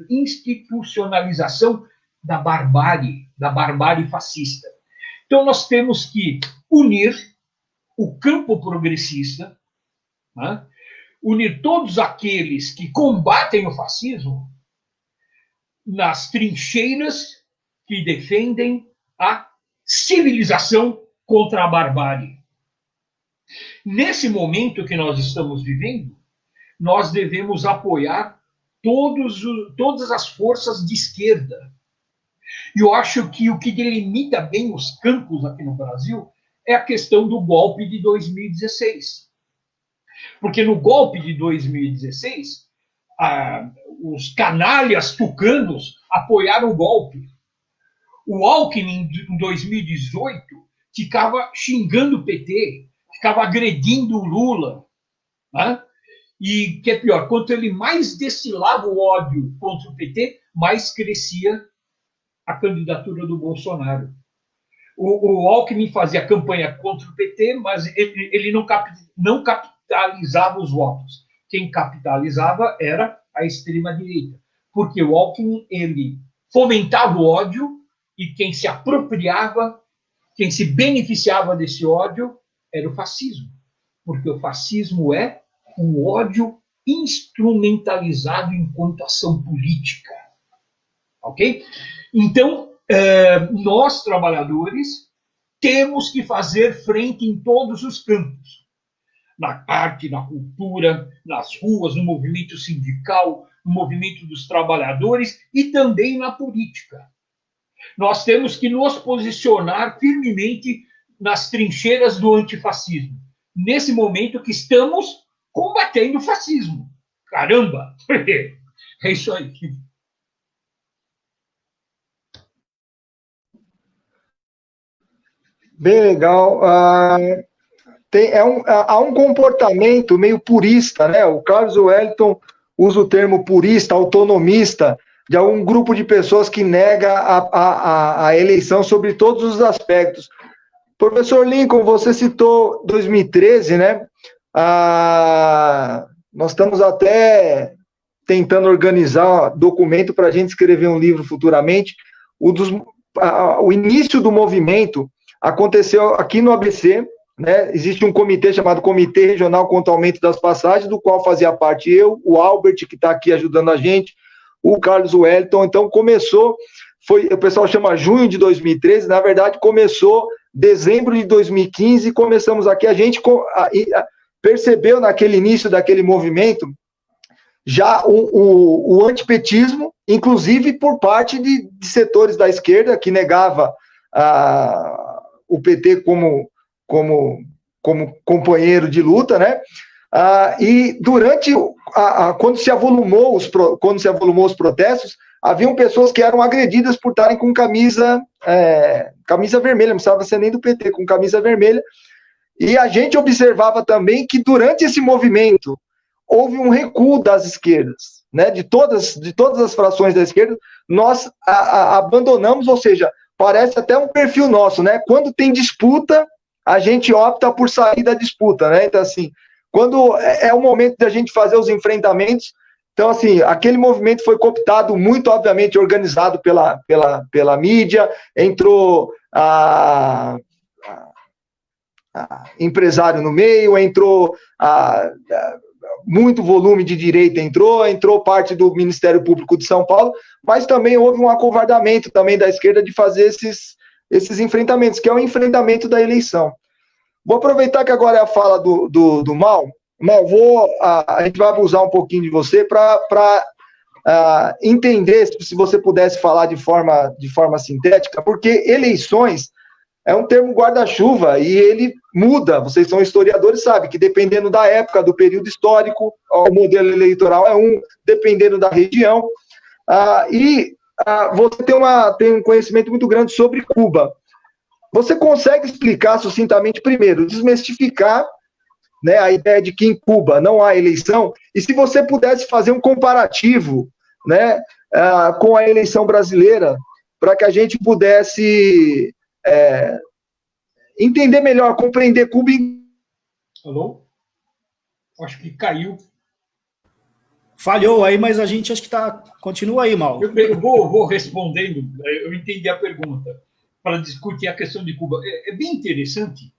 institucionalização da barbárie fascista. Então, nós temos que unir o campo progressista, né? Unir todos aqueles que combatem o fascismo nas trincheiras que defendem a civilização contra a barbárie. Nesse momento que nós estamos vivendo, nós devemos apoiar todas as forças de esquerda. E eu acho que o que delimita bem os campos aqui no Brasil é a questão do golpe de 2016. Porque no golpe de 2016, os canalhas tucanos apoiaram o golpe. O Alckmin, em 2018, ficava xingando o PT, ficava agredindo o Lula. Né? E, que é pior, quanto ele mais destilava o ódio contra o PT, mais crescia a candidatura do Bolsonaro. O Alckmin fazia campanha contra o PT, mas ele não capitalizava os votos. Quem capitalizava era a extrema-direita. Porque o Alckmin, ele fomentava o ódio, e quem se apropriava, quem se beneficiava desse ódio, era o fascismo. Porque o fascismo é um ódio instrumentalizado enquanto ação política. Ok? Então, nós, trabalhadores, temos que fazer frente em todos os campos. Na arte, na cultura, nas ruas, no movimento sindical, no movimento dos trabalhadores e também na política. Nós temos que nos posicionar firmemente nas trincheiras do antifascismo. Nesse momento que estamos combatendo o fascismo. Caramba! É isso aí. Bem legal. Há um comportamento meio purista, né? O Carlos Wellington usa o termo purista, autonomista, de algum grupo de pessoas que nega a eleição sobre todos os aspectos. Professor Lincoln, você citou 2013, né? Nós estamos até tentando organizar documento para a gente escrever um livro futuramente. O início do movimento aconteceu aqui no ABC, né? Existe um comitê chamado Comitê Regional contra o Aumento das Passagens, do qual fazia parte eu, o Albert, que está aqui ajudando a gente, o Carlos Wellington. Então começou, o pessoal chama junho de 2013, na verdade começou dezembro de 2015, começamos aqui, a gente percebeu naquele início daquele movimento já o antipetismo, inclusive por parte de setores da esquerda que negava o PT como companheiro de luta, né? E durante quando se avolumou os protestos, haviam pessoas que eram agredidas por estarem com camisa vermelha, não precisava ser nem do PT, com camisa vermelha. E a gente observava também que durante esse movimento houve um recuo das esquerdas, né? De todas as frações da esquerda, nós abandonamos, ou seja, parece até um perfil nosso, né? Quando tem disputa, a gente opta por sair da disputa, né? Então, assim, quando é o momento da gente fazer os enfrentamentos, então, assim, aquele movimento foi cooptado, muito obviamente organizado pela mídia, entrou empresário no meio, entrou muito volume de direita, entrou parte do Ministério Público de São Paulo, mas também houve um acovardamento também da esquerda de fazer esses enfrentamentos, que é o enfrentamento da eleição. Vou aproveitar que agora é a fala do Mal. Mal, a gente vai abusar um pouquinho de você para entender, se você pudesse falar de forma sintética, porque eleições é um termo guarda-chuva e ele muda. Vocês são historiadores, sabem que dependendo da época, do período histórico, o modelo eleitoral é dependendo da região. Você tem um conhecimento muito grande sobre Cuba. Você consegue explicar sucintamente, primeiro, desmistificar, né, a ideia de que em Cuba não há eleição, e se você pudesse fazer um comparativo, né, com a eleição brasileira, para que a gente pudesse entender melhor, compreender Cuba. Alô? Acho que caiu. Falhou aí, mas a gente acho que continua aí, Mal. Eu vou respondendo, eu entendi a pergunta, para discutir a questão de Cuba. É bem interessante.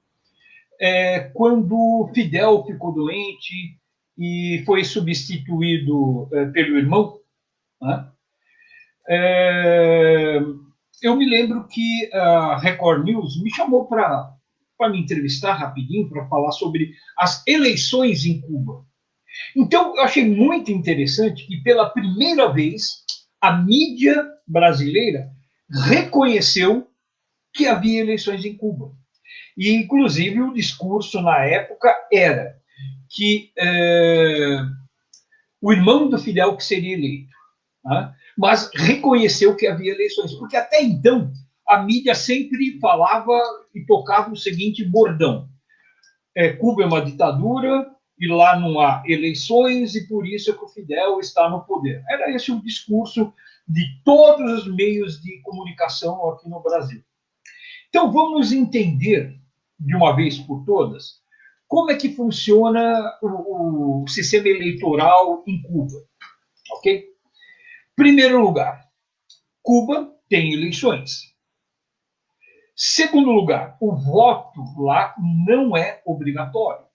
Quando Fidel ficou doente e foi substituído pelo irmão, né? Eu me lembro que a Record News me chamou para me entrevistar rapidinho, para falar sobre as eleições em Cuba. Então, eu achei muito interessante que, pela primeira vez, a mídia brasileira reconheceu que havia eleições em Cuba. E, inclusive, o discurso na época era que o irmão do Fidel que seria eleito, né? Mas reconheceu que havia eleições, porque até então a mídia sempre falava e tocava o seguinte bordão: Cuba é uma ditadura e lá não há eleições e por isso é que o Fidel está no poder. Era esse o discurso de todos os meios de comunicação aqui no Brasil. Então vamos entender de uma vez por todas como é que funciona o sistema eleitoral em Cuba, ok? Primeiro lugar, Cuba tem eleições. Segundo lugar, o voto lá não é obrigatório.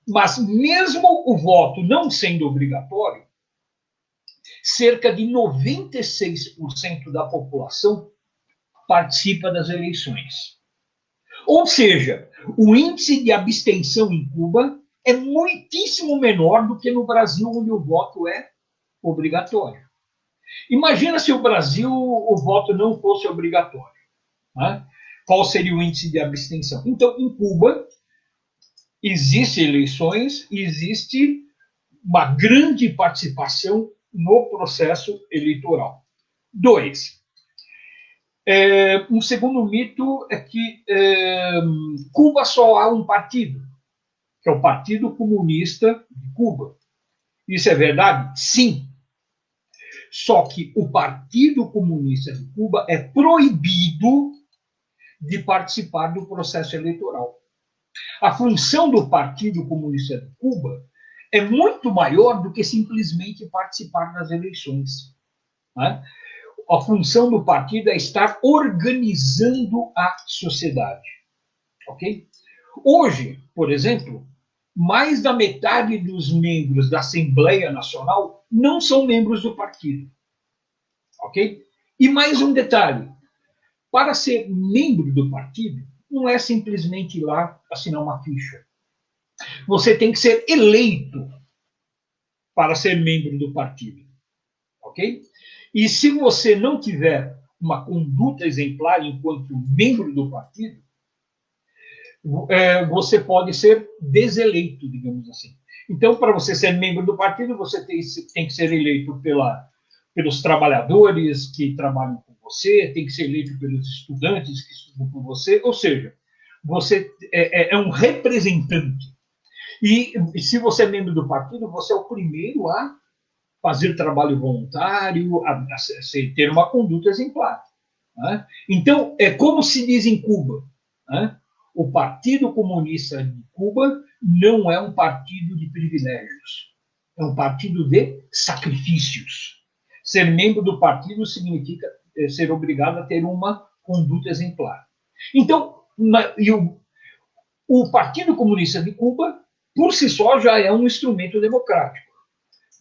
Mas mesmo o voto não sendo obrigatório, cerca de 96% da população participa das eleições. Ou seja, o índice de abstenção em Cuba é muitíssimo menor do que no Brasil, onde o voto é obrigatório. Imagina se o Brasil o voto não fosse obrigatório, né? Qual seria o índice de abstenção? Então, em Cuba, existem eleições e existe uma grande participação no processo eleitoral. 2. Um segundo mito é que Cuba só há um partido, que é o Partido Comunista de Cuba. Isso é verdade? Sim. Só que o Partido Comunista de Cuba é proibido de participar do processo eleitoral. A função do Partido Comunista de Cuba é muito maior do que simplesmente participar das eleições. Né? A função do partido é estar organizando a sociedade. Ok? Hoje, por exemplo, mais da metade dos membros da Assembleia Nacional não são membros do partido. Ok? E mais um detalhe: para ser membro do partido, não é simplesmente ir lá assinar uma ficha. Você tem que ser eleito para ser membro do partido. Ok? E se você não tiver uma conduta exemplar enquanto membro do partido, você pode ser deseleito, digamos assim. Então, para você ser membro do partido, você tem que ser eleito pelos trabalhadores que trabalham com você, tem que ser eleito pelos estudantes que estudam com você, ou seja, você é um representante. E se você é membro do partido, você é o primeiro a fazer trabalho voluntário, a ter uma conduta exemplar. Né? Então, é como se diz em Cuba, né? O Partido Comunista de Cuba não é um partido de privilégios, é um partido de sacrifícios. Ser membro do partido significa ser obrigado a ter uma conduta exemplar. Então, o Partido Comunista de Cuba, por si só, já é um instrumento democrático.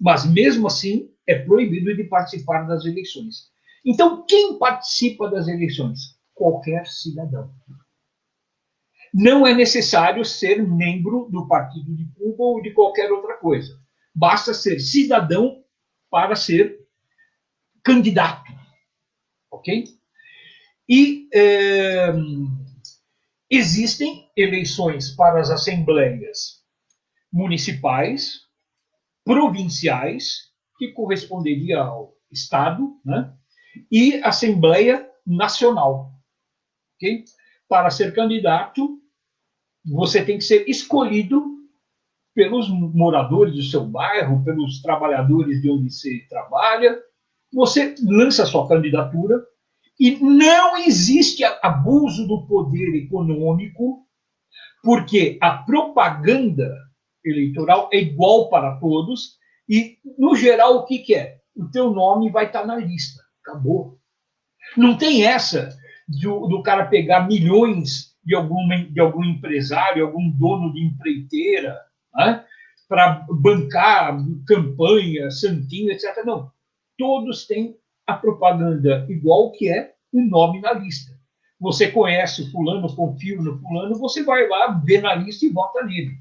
Mas, mesmo assim, é proibido de participar das eleições. Então, quem participa das eleições? Qualquer cidadão. Não é necessário ser membro do Partido de Cuba ou de qualquer outra coisa. Basta ser cidadão para ser candidato. Ok? E existem eleições para as assembleias municipais, provinciais, que corresponderia ao Estado, né? E Assembleia Nacional. Okay? Para ser candidato, você tem que ser escolhido pelos moradores do seu bairro, pelos trabalhadores de onde você trabalha. Você lança a sua candidatura e não existe abuso do poder econômico, porque a propaganda eleitoral é igual para todos e, no geral, o que é? O teu nome vai estar na lista. Acabou. Não tem essa do cara pegar milhões de algum empresário, algum dono de empreiteira, né, para bancar campanha, santinho, etc. Não. Todos têm a propaganda igual, que é o nome na lista. Você conhece o fulano, confia no fulano, você vai lá, vê na lista e vota nele.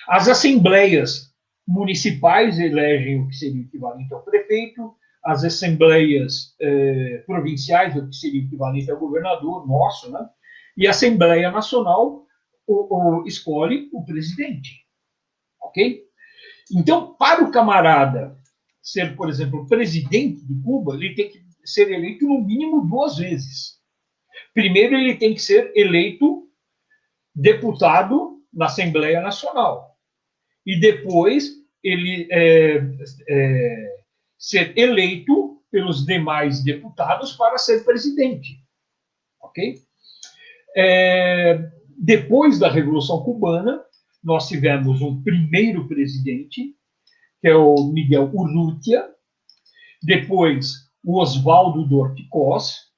As assembleias municipais elegem o que seria equivalente ao prefeito, as assembleias provinciais, o que seria equivalente ao governador nosso, né? E a Assembleia Nacional escolhe o presidente. Ok? Então, para o camarada ser, por exemplo, presidente de Cuba, ele tem que ser eleito no mínimo 2 vezes. Primeiro, ele tem que ser eleito deputado na Assembleia Nacional. E depois, ele ser eleito pelos demais deputados para ser presidente. Ok? Depois da Revolução Cubana, nós tivemos um primeiro presidente, que é o Miguel Urrutia, depois o Oswaldo Dorticós,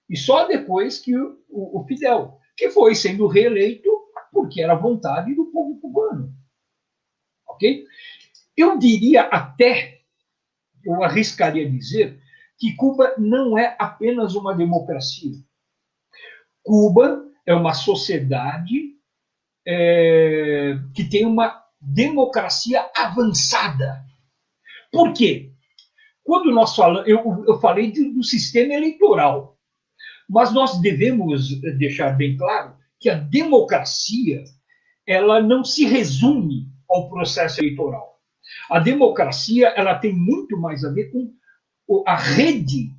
e só depois que o Fidel, que foi sendo reeleito porque era a vontade do povo cubano. Ok? Eu diria até, eu arriscaria dizer, que Cuba não é apenas uma democracia. Cuba é uma sociedade que tem uma democracia avançada. Por quê? Quando nós falamos, eu falei do sistema eleitoral, mas nós devemos deixar bem claro que a democracia ela não se resume ao processo eleitoral. A democracia ela tem muito mais a ver com a rede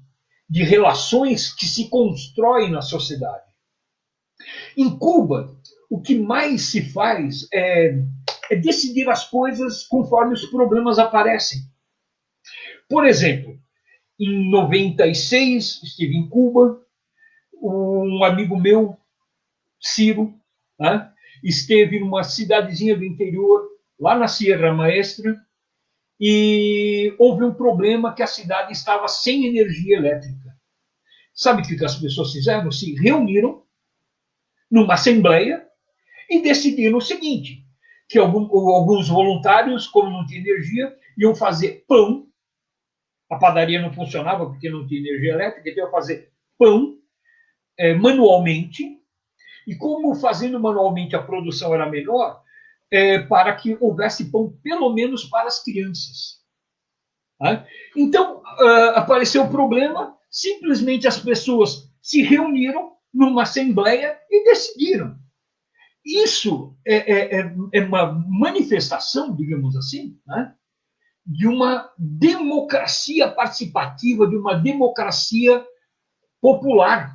de relações que se constroem na sociedade. Em Cuba, o que mais se faz é decidir as coisas conforme os problemas aparecem. Por exemplo, em 96, estive em Cuba. Um amigo meu, Ciro, né, esteve numa cidadezinha do interior, lá na Sierra Maestra, e houve um problema que a cidade estava sem energia elétrica. Sabe o que as pessoas fizeram? Se reuniram numa assembleia e decidiram o seguinte, que alguns voluntários, como não tinha energia, iam fazer pão. A padaria não funcionava porque não tinha energia elétrica, então iam fazer pão manualmente. E como fazendo manualmente a produção era menor, para que houvesse pão pelo menos para as crianças. Tá? Então, apareceu o problema, simplesmente as pessoas se reuniram numa assembleia e decidiram. Isso é uma manifestação, digamos assim, né, de uma democracia participativa, de uma democracia popular.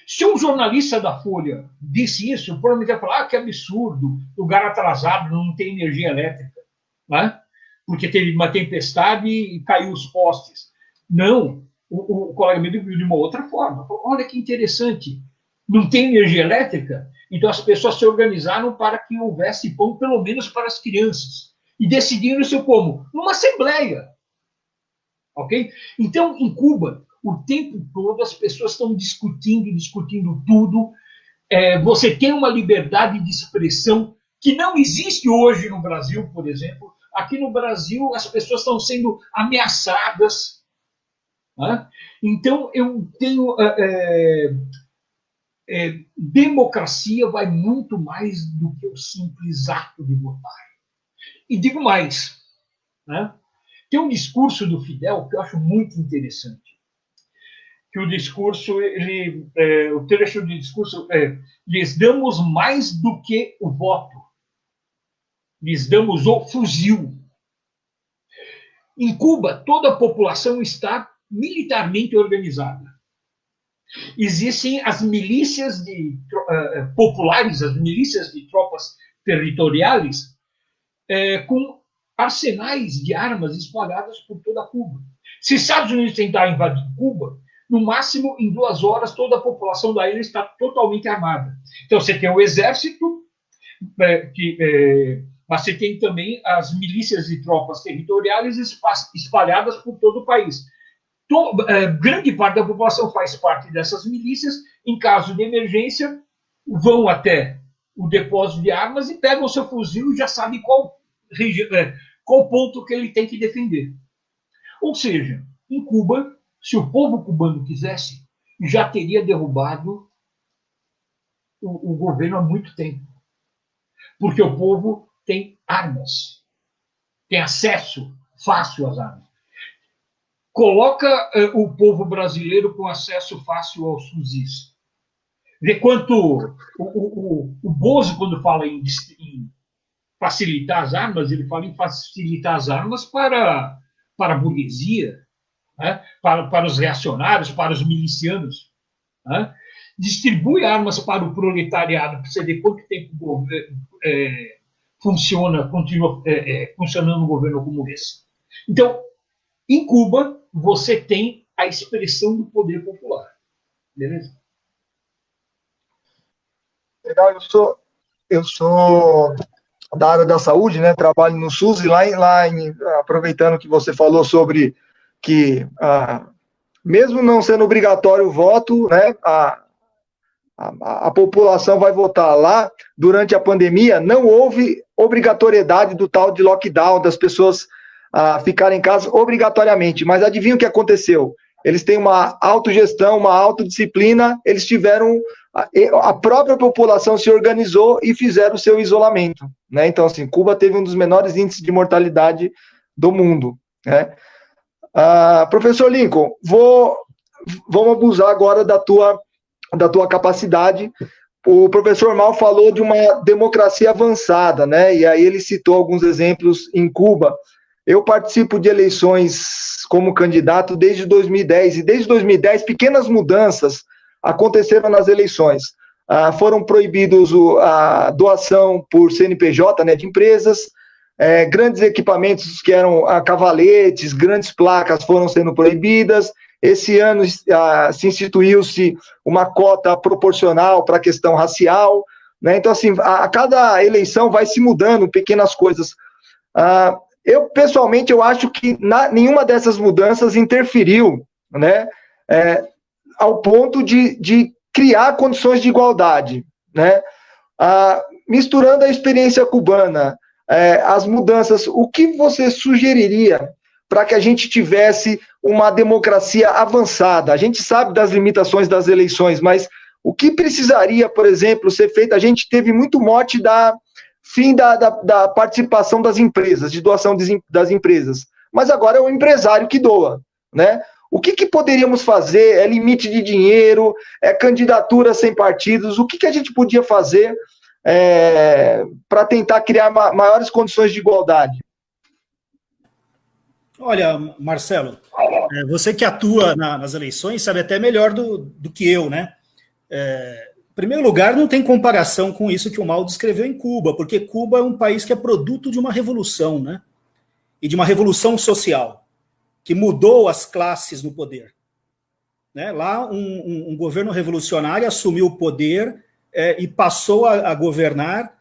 Se um jornalista da Folha disse isso, provavelmente vai falar que absurdo, lugar atrasado, não tem energia elétrica, né? Porque teve uma tempestade e caiu os postes. Não, o colega me viu de uma outra forma. Falou, olha que interessante, não tem energia elétrica? Então as pessoas se organizaram para que houvesse pão, pelo menos para as crianças. E decidiram isso como? Numa assembleia. Ok? Então, em Cuba, o tempo todo as pessoas estão discutindo tudo. Você tem uma liberdade de expressão que não existe hoje no Brasil, por exemplo. Aqui no Brasil, as pessoas estão sendo ameaçadas. Né? Então, eu tenho... democracia vai muito mais do que o simples ato de votar. E digo mais, né? Tem um discurso do Fidel que eu acho muito interessante. Que o discurso, o trecho do discurso lhes damos mais do que o voto. Lhes damos o fuzil. Em Cuba, toda a população está militarmente organizada. Existem as milícias populares, as milícias de tropas territoriais, com arsenais de armas espalhadas por toda Cuba. Se os Estados Unidos tentarem invadir Cuba, no máximo, em 2 horas, toda a população da ilha está totalmente armada. Então, você tem o exército, mas você tem também as milícias de tropas territoriais espalhadas por todo o país. Grande parte da população faz parte dessas milícias. Em caso de emergência, vão até o depósito de armas e pegam o seu fuzil e já sabem qual ponto que ele tem que defender. Ou seja, em Cuba, se o povo cubano quisesse, já teria derrubado o governo há muito tempo. Porque o povo tem armas, tem acesso fácil às armas. Coloca o povo brasileiro com acesso fácil aos fuzis. Vê quanto o Bozo, quando fala em facilitar as armas, ele fala em facilitar as armas para a burguesia, né? para os reacionários, para os milicianos. Né? Distribui armas para o proletariado, para você ver quanto tempo continua funcionando um governo como esse. Então, em Cuba, você tem a expressão do poder popular. Beleza? Legal, eu sou da área da saúde, né? Trabalho no SUS e aproveitando que você falou sobre que, mesmo não sendo obrigatório o voto, né? A população vai votar lá. Durante a pandemia, não houve obrigatoriedade do tal de lockdown, das pessoas ficarem em casa obrigatoriamente. Mas adivinha o que aconteceu? Eles têm uma autogestão, uma autodisciplina, eles tiveram... A própria população se organizou e fizeram o seu isolamento. Né? Então, assim, Cuba teve um dos menores índices de mortalidade do mundo. Né? Professor Lincoln, vamos abusar agora da tua capacidade. O professor Mal falou de uma democracia avançada, né? E aí ele citou alguns exemplos em Cuba. Eu participo de eleições como candidato desde 2010, e desde 2010 pequenas mudanças aconteceram nas eleições. Foram proibidos a doação por CNPJ, né, de empresas, grandes equipamentos que eram cavaletes, grandes placas foram sendo proibidas. Esse ano se instituiu-se uma cota proporcional para a questão racial, né? Então, assim, a cada eleição vai se mudando pequenas coisas. Eu, pessoalmente, eu acho que nenhuma dessas mudanças interferiu, né, ao ponto de criar condições de igualdade, né? Misturando a experiência cubana, as mudanças, o que você sugeriria para que a gente tivesse uma democracia avançada? A gente sabe das limitações das eleições, mas o que precisaria, por exemplo, ser feito? A gente teve muito mote fim da participação das empresas, de doação das empresas, mas agora é o empresário que doa, né? O que poderíamos fazer? É limite de dinheiro? É candidatura sem partidos? O que a gente podia fazer para tentar criar maiores condições de igualdade? Olha, Marcelo, você que atua nas eleições sabe até melhor do que eu, né? Em primeiro lugar, não tem comparação com isso que o Mao descreveu em Cuba, porque Cuba é um país que é produto de uma revolução, né? E de uma revolução social, que mudou as classes no poder. Né? Lá, um governo revolucionário assumiu o poder e passou a governar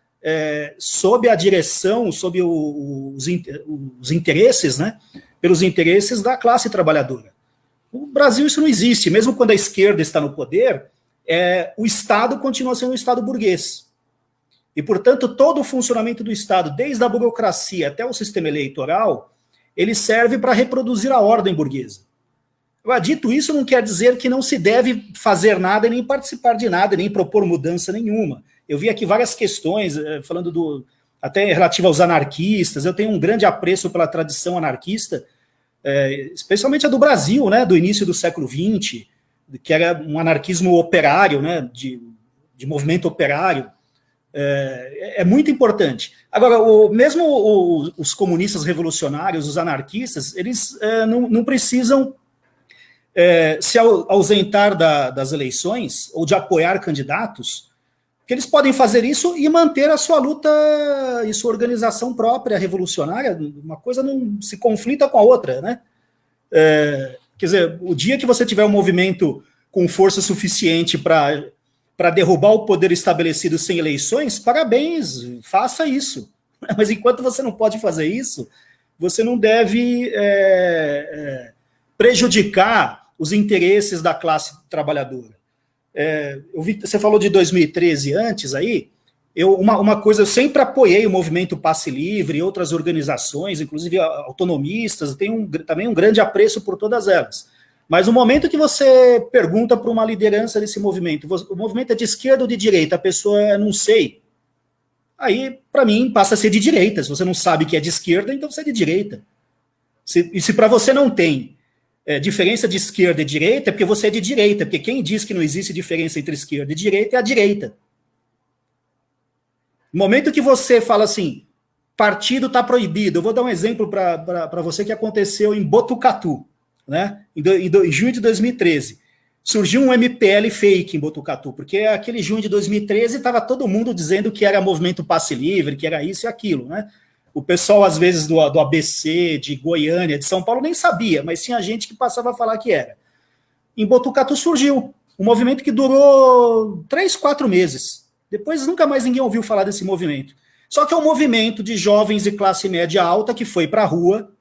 sob a direção, sob os interesses, né? Pelos interesses da classe trabalhadora. No Brasil isso não existe, mesmo quando a esquerda está no poder, o Estado continua sendo um Estado burguês. E, portanto, todo o funcionamento do Estado, desde a burocracia até o sistema eleitoral, ele serve para reproduzir a ordem burguesa. Agora, dito isso, não quer dizer que não se deve fazer nada, nem participar de nada, nem propor mudança nenhuma. Eu vi aqui várias questões, falando até relativo aos anarquistas. Eu tenho um grande apreço pela tradição anarquista, especialmente a do Brasil, né, do início do século XX, que era um anarquismo operário, né, de movimento operário. É muito importante. Agora, mesmo os comunistas revolucionários, os anarquistas, eles não precisam se ausentar das eleições ou de apoiar candidatos, que eles podem fazer isso e manter a sua luta e sua organização própria revolucionária. Uma coisa não se conflita com a outra, né? Quer dizer, o dia que você tiver um movimento com força suficiente para derrubar o poder estabelecido sem eleições, parabéns, faça isso. Mas enquanto você não pode fazer isso, você não deve prejudicar os interesses da classe trabalhadora. Você falou de 2013 antes aí, uma coisa, eu sempre apoiei o movimento Passe Livre e outras organizações, inclusive autonomistas, tenho também um grande apreço por todas elas. Mas no momento que você pergunta para uma liderança desse movimento, o movimento é de esquerda ou de direita, a pessoa não sei, aí, para mim, passa a ser de direita. Se você não sabe que é de esquerda, então você é de direita. E se para você não tem diferença de esquerda e direita, é porque você é de direita, porque quem diz que não existe diferença entre esquerda e direita é a direita. No momento que você fala assim, partido está proibido, eu vou dar um exemplo para você que aconteceu em Botucatu, né? Em junho de 2013. Surgiu um MPL fake em Botucatu, porque aquele junho de 2013 estava todo mundo dizendo que era movimento Passe Livre, que era isso e aquilo, né? O pessoal, às vezes, do ABC, de Goiânia, de São Paulo, nem sabia, mas tinha gente que passava a falar que era. Em Botucatu surgiu um movimento que durou 3, 4 meses. Depois nunca mais ninguém ouviu falar desse movimento. Só que é um movimento de jovens de classe média alta que foi para a rua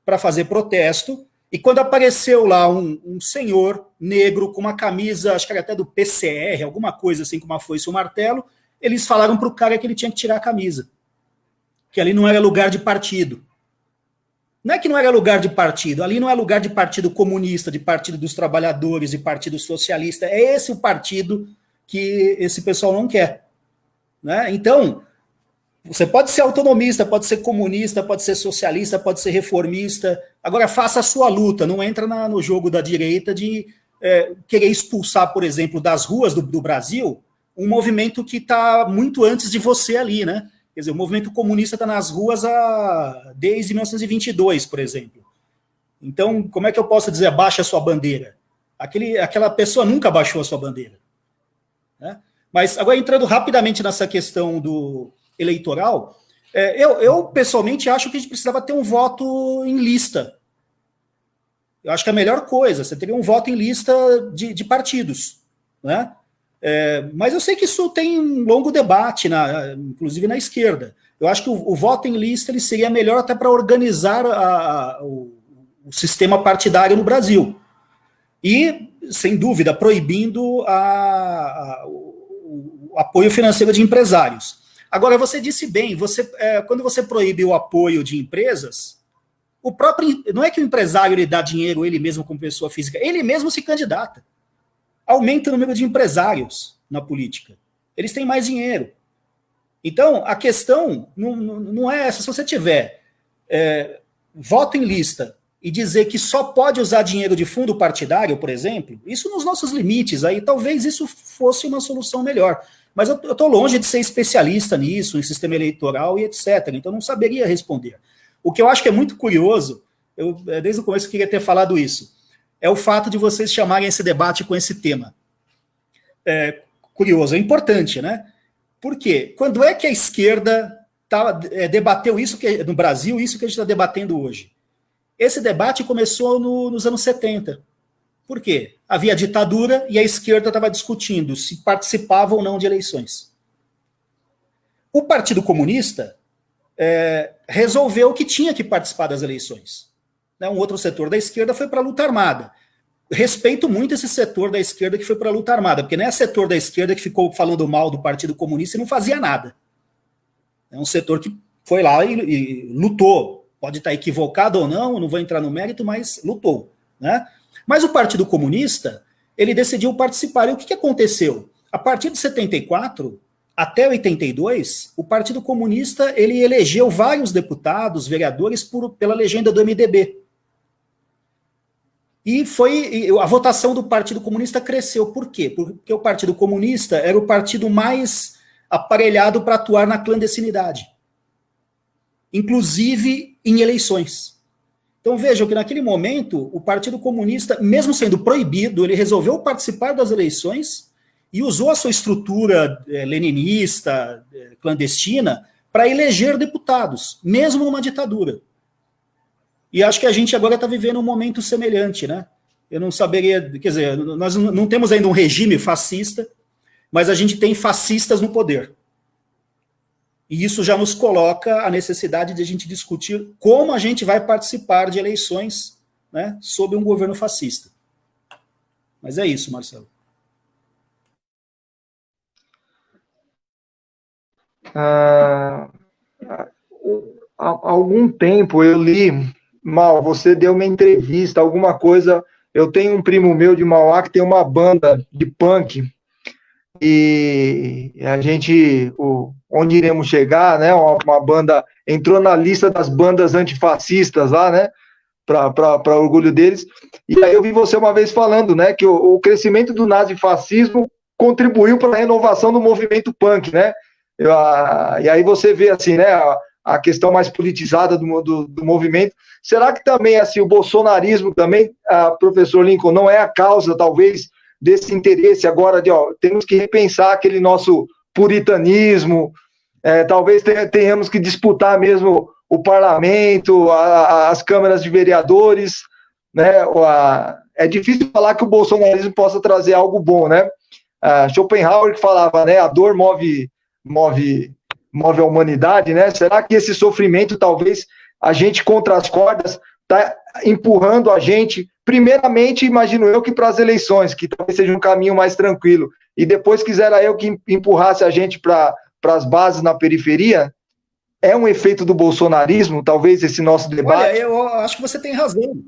para fazer protesto, e quando apareceu lá um senhor negro com uma camisa, acho que era até do PCR, alguma coisa assim, com uma foice e um martelo, eles falaram para o cara que ele tinha que tirar a camisa, que ali não era lugar de partido. Não é que não era lugar de partido, ali não é lugar de partido comunista, de partido dos trabalhadores, de partido socialista, é esse o partido que esse pessoal não quer. Né? Então, você pode ser autonomista, pode ser comunista, pode ser socialista, pode ser reformista, agora faça a sua luta, não entra no jogo da direita de querer expulsar, por exemplo, das ruas do Brasil, um movimento que está muito antes de você ali, né? Quer dizer, o movimento comunista está nas ruas desde 1922, por exemplo. Então, como é que eu posso dizer, baixa a sua bandeira? Aquela pessoa nunca baixou a sua bandeira. Né? Mas, agora, entrando rapidamente nessa questão do eleitoral, Eu, pessoalmente, acho que a gente precisava ter um voto em lista. Eu acho que é a melhor coisa, você teria um voto em lista de partidos, né? Mas eu sei que isso tem um longo debate, inclusive na esquerda. Eu acho que o voto em lista ele seria melhor até para organizar o sistema partidário no Brasil. E, sem dúvida, proibindo o apoio financeiro de empresários. Agora, você disse bem, quando você proíbe o apoio de empresas, não é que o empresário ele dá dinheiro ele mesmo como pessoa física, ele mesmo se candidata. Aumenta o número de empresários na política. Eles têm mais dinheiro. Então, a questão não é essa. Se você tiver voto em lista e dizer que só pode usar dinheiro de fundo partidário, por exemplo, isso nos nossos limites, aí talvez isso fosse uma solução melhor. Mas eu estou longe de ser especialista nisso, em sistema eleitoral e etc. Então, não saberia responder. O que eu acho que é muito curioso, desde o começo eu queria ter falado isso, é o fato de vocês chamarem esse debate com esse tema. Curioso, é importante, né? Por quê? Quando é que a esquerda debateu isso no Brasil, isso que a gente está debatendo hoje? Esse debate começou nos anos 70. Por quê? Havia ditadura e a esquerda estava discutindo se participava ou não de eleições. O Partido Comunista resolveu que tinha que participar das eleições. Um outro setor da esquerda foi para a luta armada. Respeito muito esse setor da esquerda que foi para a luta armada, porque não é setor da esquerda que ficou falando mal do Partido Comunista e não fazia nada. É um setor que foi lá e lutou. Pode estar equivocado ou não vou entrar no mérito, mas lutou, né? Mas o Partido Comunista, ele decidiu participar. E o que aconteceu? A partir de 74 até 82, o Partido Comunista ele elegeu vários deputados, vereadores, pela legenda do MDB. E a votação do Partido Comunista cresceu. Por quê? Porque o Partido Comunista era o partido mais aparelhado para atuar na clandestinidade, inclusive em eleições. Então vejam que naquele momento o Partido Comunista, mesmo sendo proibido, ele resolveu participar das eleições e usou a sua estrutura leninista, clandestina, para eleger deputados, mesmo numa ditadura. E acho que a gente agora está vivendo um momento semelhante, né? Eu não saberia, quer dizer, nós não temos ainda um regime fascista, mas a gente tem fascistas no poder. E isso já nos coloca a necessidade de a gente discutir como a gente vai participar de eleições, né, sob um governo fascista. Mas é isso, Marcelo. Há algum tempo eu li, Mal, você deu uma entrevista, alguma coisa. Eu tenho um primo meu de Mauá que tem uma banda de punk. E a gente, onde iremos chegar, né? Uma banda entrou na lista das bandas antifascistas lá, né? Para orgulho deles. E aí eu vi você uma vez falando, né? Que o crescimento do nazifascismo contribuiu para a renovação do movimento punk, né? E aí você vê assim, né? A questão mais politizada do movimento. Será que também assim o bolsonarismo também, professor Lincoln, não é a causa, talvez, desse interesse agora de, temos que repensar aquele nosso puritanismo, talvez tenhamos que disputar mesmo o parlamento, as câmaras de vereadores, né? É difícil falar que o bolsonarismo possa trazer algo bom, né? Schopenhauer que falava, né? A dor move a humanidade, né? Será que esse sofrimento, talvez, a gente contra as cordas, está empurrando a gente, primeiramente, imagino eu, que para as eleições, que talvez seja um caminho mais tranquilo, e depois quisera eu que empurrasse a gente para as bases na periferia? É um efeito do bolsonarismo, talvez, esse nosso debate? Olha, eu acho que você tem razão.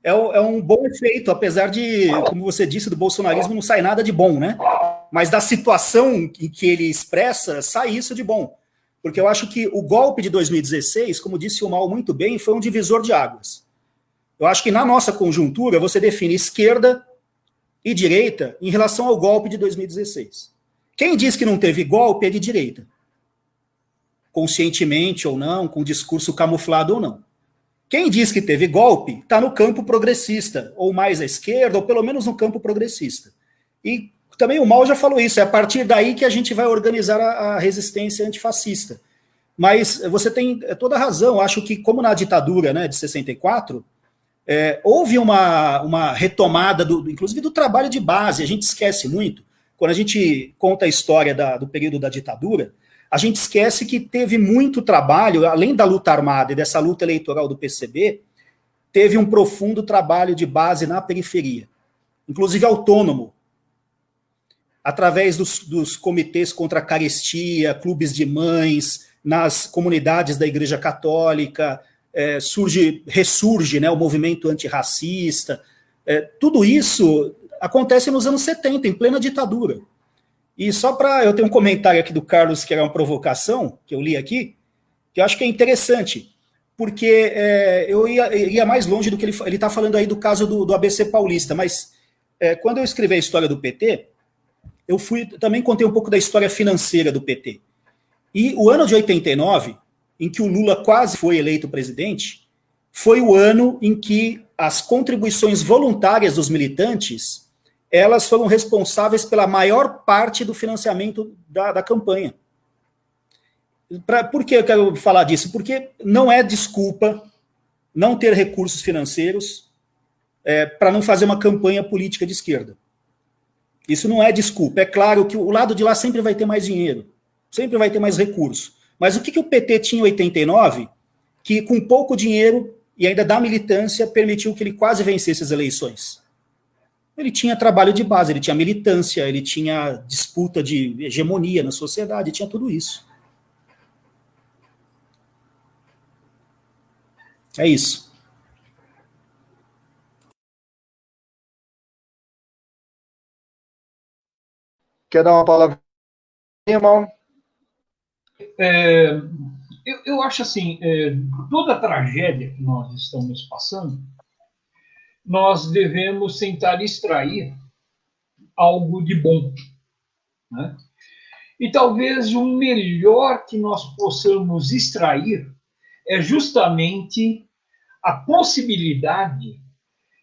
É um bom efeito, apesar de, como você disse, do bolsonarismo não sai nada de bom, né? Mas da situação em que ele expressa, sai isso de bom. Porque eu acho que o golpe de 2016, como disse o Mal muito bem, foi um divisor de águas. Eu acho que na nossa conjuntura você define esquerda e direita em relação ao golpe de 2016. Quem diz que não teve golpe é de direita. Conscientemente ou não, com discurso camuflado ou não. Quem diz que teve golpe está no campo progressista, ou mais à esquerda, ou pelo menos no campo progressista. E também o Mal já falou isso, é a partir daí que a gente vai organizar a resistência antifascista. Mas você tem toda a razão. Acho que, como na ditadura, né, de 64, houve uma retomada, inclusive, do trabalho de base. A gente esquece muito. Quando a gente conta a história do período da ditadura, a gente esquece que teve muito trabalho, além da luta armada e dessa luta eleitoral do PCB, teve um profundo trabalho de base na periferia, inclusive autônomo, através dos comitês contra a carestia, clubes de mães, nas comunidades da Igreja Católica, ressurge, né, o movimento antirracista. Tudo isso acontece nos anos 70, em plena ditadura. E só para... Eu tenho um comentário aqui do Carlos, que era uma provocação, que eu li aqui, que eu acho que é interessante, porque eu ia mais longe do que ele está falando aí do caso do ABC Paulista, mas quando eu escrevi a história do PT, eu também contei um pouco da história financeira do PT. E o ano de 89, em que o Lula quase foi eleito presidente, foi o ano em que as contribuições voluntárias dos militantes, elas foram responsáveis pela maior parte do financiamento da campanha. Por que eu quero falar disso? Porque não é desculpa não ter recursos financeiros para não fazer uma campanha política de esquerda. Isso não é desculpa. É claro que o lado de lá sempre vai ter mais dinheiro, sempre vai ter mais recursos. Mas o que o PT tinha em 89, que com pouco dinheiro e ainda da militância permitiu que ele quase vencesse as eleições? Ele tinha trabalho de base, ele tinha militância, ele tinha disputa de hegemonia na sociedade, tinha tudo isso. É isso. Quer dar uma palavrinha, irmão? Eu acho assim, toda a tragédia que nós estamos passando, nós devemos tentar extrair algo de bom, né? E talvez o melhor que nós possamos extrair é justamente a possibilidade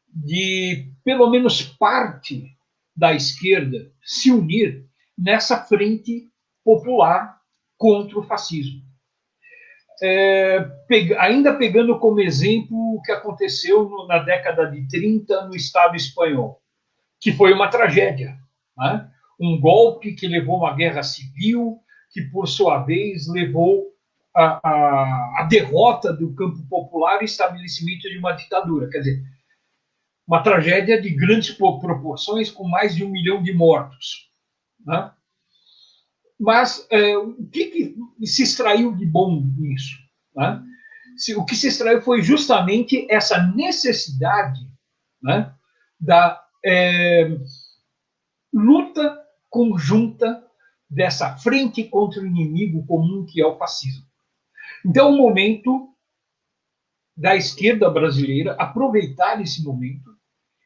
de, pelo menos parte da esquerda, se unir nessa frente popular contra o fascismo. Ainda pegando como exemplo o que aconteceu na década de 30 no Estado espanhol, que foi uma tragédia, né? Um golpe que levou a uma guerra civil, que, por sua vez, levou a derrota do campo popular e estabelecimento de uma ditadura. Quer dizer, uma tragédia de grandes proporções, com mais de 1 milhão de mortos, né? Mas o que se extraiu de bom nisso, né? O que se extraiu foi justamente essa necessidade, né, da luta conjunta dessa frente contra o inimigo comum que é o fascismo. Então, é o momento da esquerda brasileira aproveitar esse momento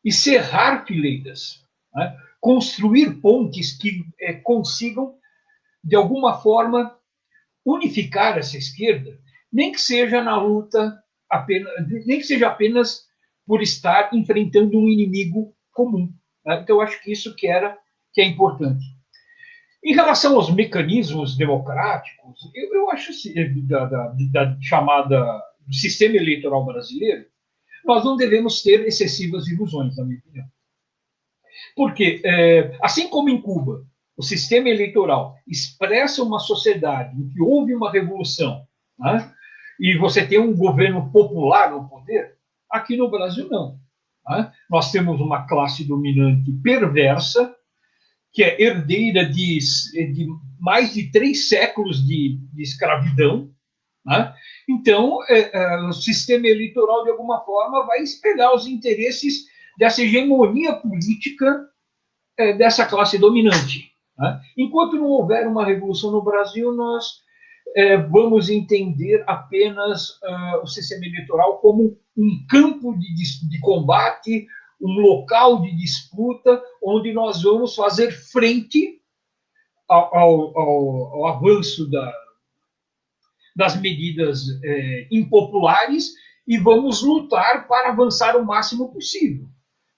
e cerrar fileiras, né? Construir pontes que consigam, de alguma forma, unificar essa esquerda, nem que seja na luta, nem que seja apenas por estar enfrentando um inimigo comum, né? Então, eu acho que isso que é importante. Em relação aos mecanismos democráticos, eu acho da chamada do sistema eleitoral brasileiro, nós não devemos ter excessivas ilusões, na minha opinião. Porque, assim como em Cuba, o sistema eleitoral expressa uma sociedade em que houve uma revolução, né, e você tem um governo popular no poder, aqui no Brasil não, né? Nós temos uma classe dominante perversa, que é herdeira de mais de 3 séculos de escravidão, né? Então, o sistema eleitoral, de alguma forma, vai espelhar os interesses dessa hegemonia política dessa classe dominante, né? Enquanto não houver uma revolução no Brasil, nós vamos entender apenas o sistema eleitoral como um campo de combate, um local de disputa, onde nós vamos fazer frente ao avanço das medidas impopulares e vamos lutar para avançar o máximo possível.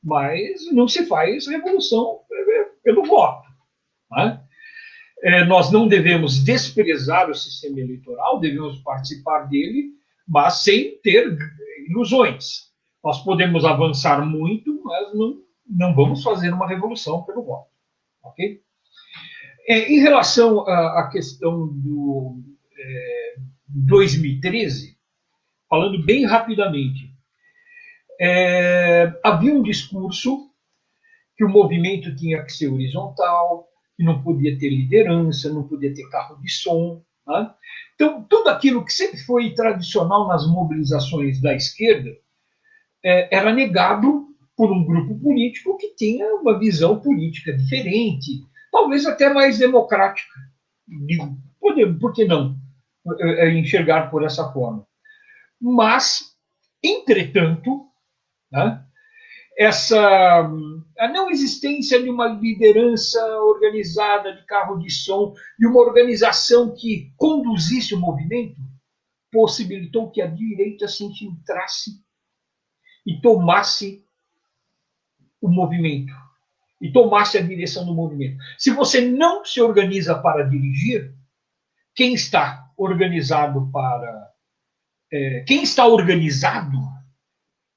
Mas não se faz revolução pelo voto, né? Nós não devemos desprezar o sistema eleitoral, devemos participar dele, mas sem ter ilusões. Nós podemos avançar muito, mas não vamos fazer uma revolução pelo voto. Ok? Em relação à questão do 2013, falando bem rapidamente, havia um discurso que o movimento tinha que ser horizontal, que não podia ter liderança, não podia ter carro de som. Né? Então, tudo aquilo que sempre foi tradicional nas mobilizações da esquerda era negado por um grupo político que tinha uma visão política diferente, talvez até mais democrática. Por que não enxergar por essa forma? Mas, entretanto, né, a não existência de uma liderança organizada de carro de som, de uma organização que conduzisse o movimento, possibilitou que a direita se infiltrasse e tomasse o movimento, e tomasse a direção do movimento. Se você não se organiza para dirigir, quem está organizado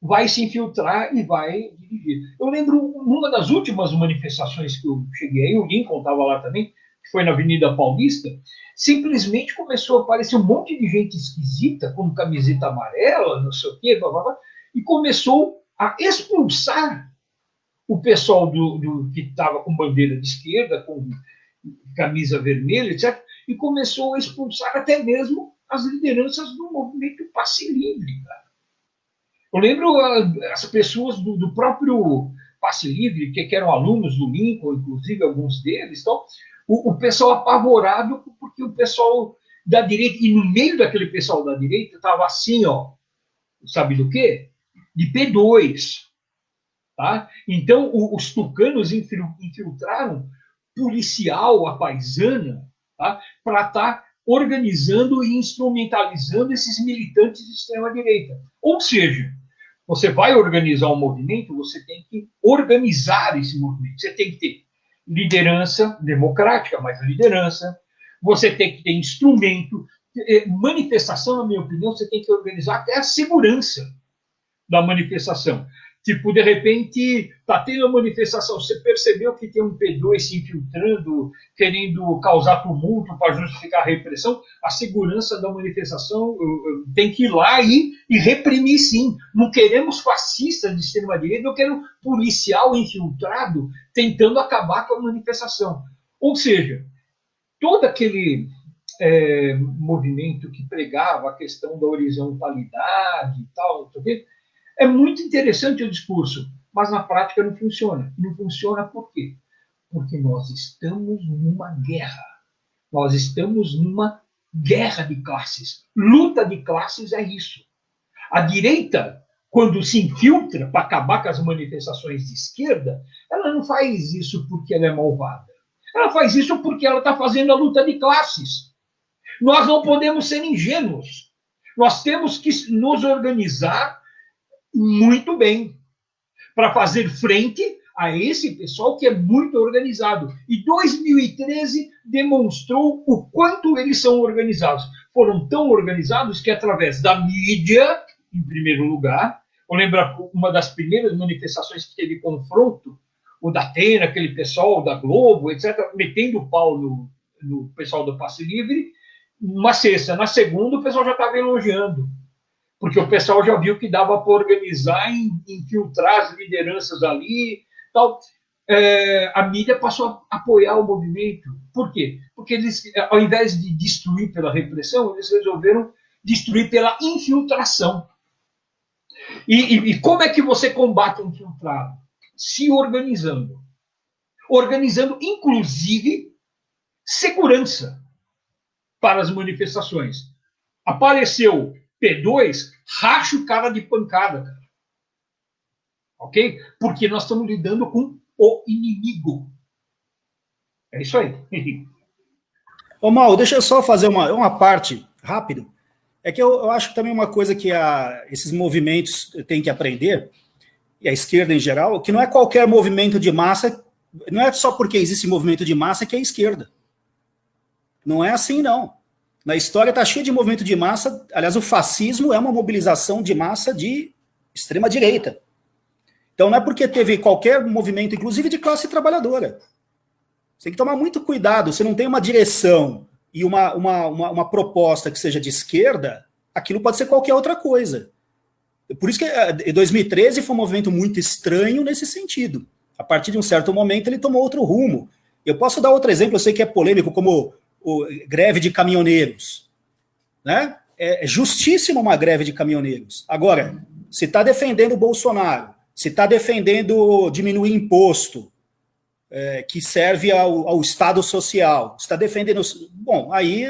vai se infiltrar e vai dirigir. Eu lembro, numa das últimas manifestações que eu cheguei, o Lincoln estava lá também, que foi na Avenida Paulista, simplesmente começou a aparecer um monte de gente esquisita, com camiseta amarela, não sei o quê, blá, blá, blá, e começou a expulsar o pessoal que estava com bandeira de esquerda, com camisa vermelha, etc., e começou a expulsar até mesmo as lideranças do movimento Passe Livre. Cara. Eu lembro as pessoas do próprio Passe Livre, que eram alunos do Lincoln, inclusive alguns deles, então, o pessoal apavorado, porque o pessoal da direita, e no meio daquele pessoal da direita, estava assim, ó, sabe do quê? De P2. Tá? Então, os tucanos infiltraram policial, a paisana, tá? Para estar organizando e instrumentalizando esses militantes de extrema-direita. Ou seja, você vai organizar um movimento, você tem que organizar esse movimento. Você tem que ter liderança democrática, mas liderança. Você tem que ter instrumento. Manifestação, na minha opinião, você tem que organizar até a segurança da manifestação. Tipo, de repente, está tendo uma manifestação, você percebeu que tem um P2 se infiltrando, querendo causar tumulto para justificar a repressão, a segurança da manifestação tem que ir lá e reprimir, sim. Não queremos fascistas de extrema-direita, não queremos policial infiltrado tentando acabar com a manifestação. Ou seja, todo aquele movimento que pregava a questão da horizontalidade e tal, não sei o quê, é muito interessante o discurso, mas na prática não funciona. Não funciona por quê? Porque nós estamos numa guerra. Nós estamos numa guerra de classes. Luta de classes é isso. A direita, quando se infiltra para acabar com as manifestações de esquerda, ela não faz isso porque ela é malvada. Ela faz isso porque ela está fazendo a luta de classes. Nós não podemos ser ingênuos. Nós temos que nos organizar muito bem para fazer frente a esse pessoal que é muito organizado. E 2013 demonstrou o quanto eles são organizados. Foram tão organizados que, através da mídia, em primeiro lugar, eu lembro uma das primeiras manifestações que teve confronto, o da Atena, aquele pessoal da Globo, etc., metendo o pau no pessoal do Passe Livre, uma sexta. Na segunda, o pessoal já estava elogiando, porque o pessoal já viu que dava para organizar e infiltrar as lideranças ali. Tal. A mídia passou a apoiar o movimento. Por quê? Porque eles, ao invés de destruir pela repressão, eles resolveram destruir pela infiltração. E como é que você combate o infiltrado? Se organizando. Organizando, inclusive, segurança para as manifestações. Apareceu P2, racha o cara de pancada, cara. Ok? Porque nós estamos lidando com o inimigo. É isso aí. Ô, Mal, deixa eu só fazer uma parte rápida. É que eu acho que também uma coisa que esses movimentos têm que aprender, e a esquerda em geral, que não é qualquer movimento de massa, não é só porque existe movimento de massa que é esquerda. Não é assim, não. Na história está cheio de movimento de massa. Aliás, o fascismo é uma mobilização de massa de extrema-direita. Então, não é porque teve qualquer movimento, inclusive de classe trabalhadora. Você tem que tomar muito cuidado. Você não tem uma direção e uma proposta que seja de esquerda, aquilo pode ser qualquer outra coisa. Por isso que 2013 foi um movimento muito estranho nesse sentido. A partir de um certo momento, ele tomou outro rumo. Eu posso dar outro exemplo, eu sei que é polêmico, como o greve de caminhoneiros. Né? É justíssima uma greve de caminhoneiros. Agora, se está defendendo o Bolsonaro, se está defendendo diminuir imposto, que serve ao Estado social, está defendendo... Bom, aí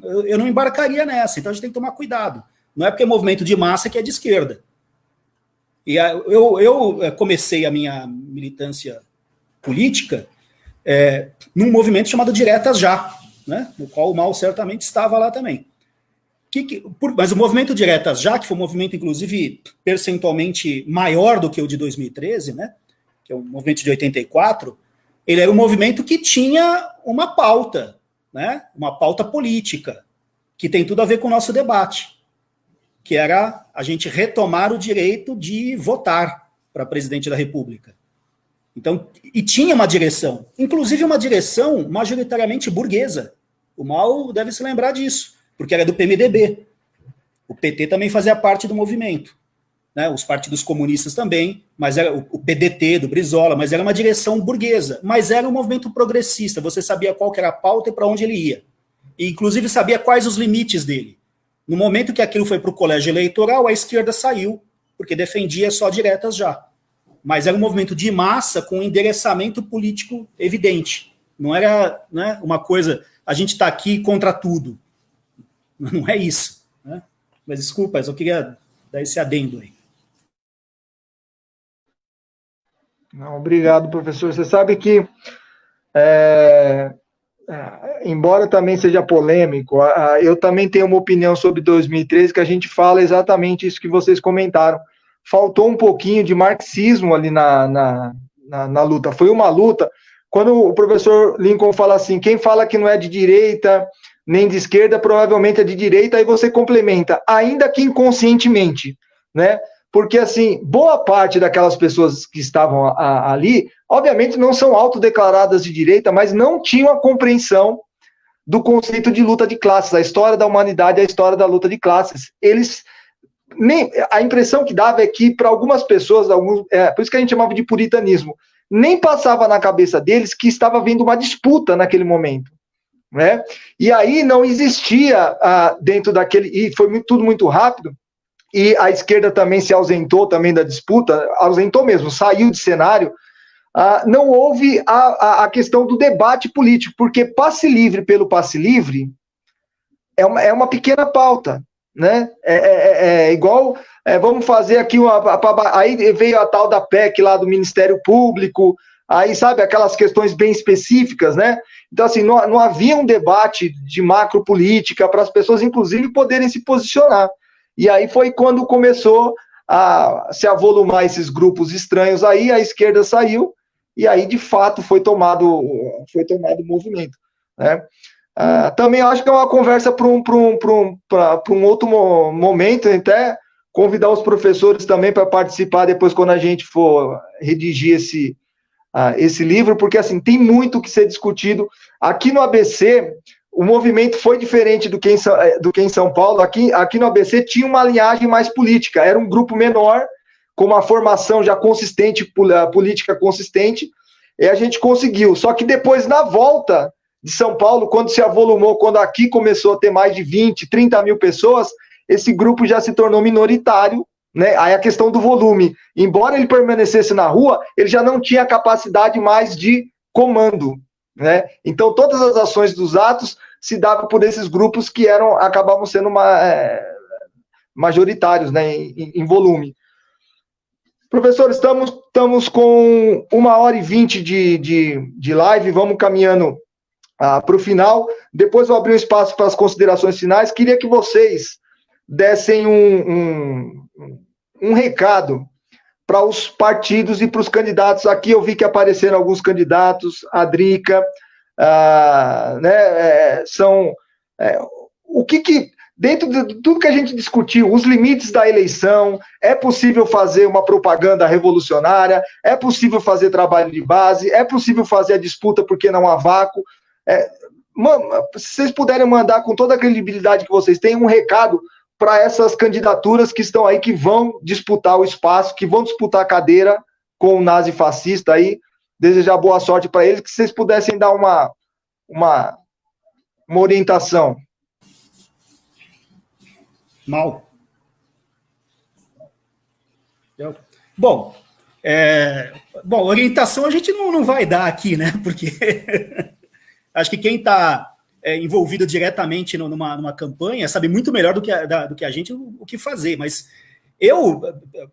eu não embarcaria nessa, então a gente tem que tomar cuidado. Não é porque é movimento de massa que é de esquerda. E eu comecei a minha militância política num movimento chamado Diretas Já, né, no qual o Mal certamente estava lá também. Mas o movimento Diretas Já, que foi um movimento, inclusive, percentualmente maior do que o de 2013, né, que é um movimento de 84, ele era um movimento que tinha uma pauta, né, uma pauta política, que tem tudo a ver com o nosso debate, que era a gente retomar o direito de votar para presidente da República. Então, e tinha uma direção, inclusive uma direção majoritariamente burguesa. O Mal deve se lembrar disso, porque era do PMDB. O PT também fazia parte do movimento, né? Os partidos comunistas também, mas era o PDT do Brizola, mas era uma direção burguesa, mas era um movimento progressista. Você sabia qual que era a pauta e para onde ele ia. E, inclusive, sabia quais os limites dele. No momento que aquilo foi para o colégio eleitoral, a esquerda saiu, porque defendia só Diretas Já. Mas era um movimento de massa com um endereçamento político evidente. Não era, né, uma coisa, a gente está aqui contra tudo. Não é isso. Né? Mas desculpa, eu só queria dar esse adendo aí. Não, obrigado, professor. Você sabe que, embora também seja polêmico, eu também tenho uma opinião sobre 2013 que a gente fala exatamente isso que vocês comentaram. Faltou um pouquinho de marxismo ali na luta. Foi uma luta. Quando o professor Lincoln fala assim, quem fala que não é de direita nem de esquerda, provavelmente é de direita, aí você complementa, ainda que inconscientemente, né? Porque, assim, boa parte daquelas pessoas que estavam ali, obviamente não são autodeclaradas de direita, mas não tinham a compreensão do conceito de luta de classes. A história da humanidade é a história da luta de classes. A impressão que dava é que, para algumas pessoas, por isso que a gente chamava de puritanismo, nem passava na cabeça deles que estava havendo uma disputa naquele momento. Né? E aí não existia dentro daquele... E foi tudo muito rápido, e a esquerda também se ausentou também da disputa, ausentou mesmo, saiu de cenário. Não houve a questão do debate político, porque passe livre pelo passe livre é uma pequena pauta, né? Igual, vamos fazer aqui aí veio a tal da PEC lá do Ministério Público, aí sabe, aquelas questões bem específicas, né? Então, assim, não havia um debate de macropolítica para as pessoas, inclusive, poderem se posicionar. E aí foi quando começou a se avolumar esses grupos estranhos aí, a esquerda saiu, e aí, de fato, foi tomado o movimento, né? Também acho que é uma conversa para um outro momento, até convidar os professores também para participar depois quando a gente for redigir esse livro, porque assim, tem muito que ser discutido. Aqui no ABC, o movimento foi diferente do que em São Paulo. Aqui no ABC tinha uma linhagem mais política, era um grupo menor, com uma formação já consistente, política consistente, e a gente conseguiu. Só que depois, na volta de São Paulo, quando se avolumou, quando aqui começou a ter mais de 20, 30 mil pessoas, esse grupo já se tornou minoritário, né? Aí a questão do volume, embora ele permanecesse na rua, ele já não tinha capacidade mais de comando, né? Então todas as ações dos atos se davam por esses grupos que acabavam sendo majoritários, né, em volume. Professor, estamos com 1h20 de live, vamos caminhando para o final. Depois vou abrir um espaço para as considerações finais. Queria que vocês dessem um recado para os partidos e para os candidatos. Aqui eu vi que apareceram alguns candidatos, a Drica, né, o que dentro de tudo que a gente discutiu, os limites da eleição, é possível fazer uma propaganda revolucionária, é possível fazer trabalho de base, é possível fazer a disputa porque não há vácuo. Se vocês puderem mandar com toda a credibilidade que vocês têm, um recado para essas candidaturas que estão aí, que vão disputar o espaço, que vão disputar a cadeira com o nazifascista aí, desejar boa sorte para eles, que vocês pudessem dar uma orientação. Mal. Bom, orientação a gente não vai dar aqui, né? Porque acho que quem está envolvido diretamente numa campanha sabe muito melhor do que a gente o que fazer, mas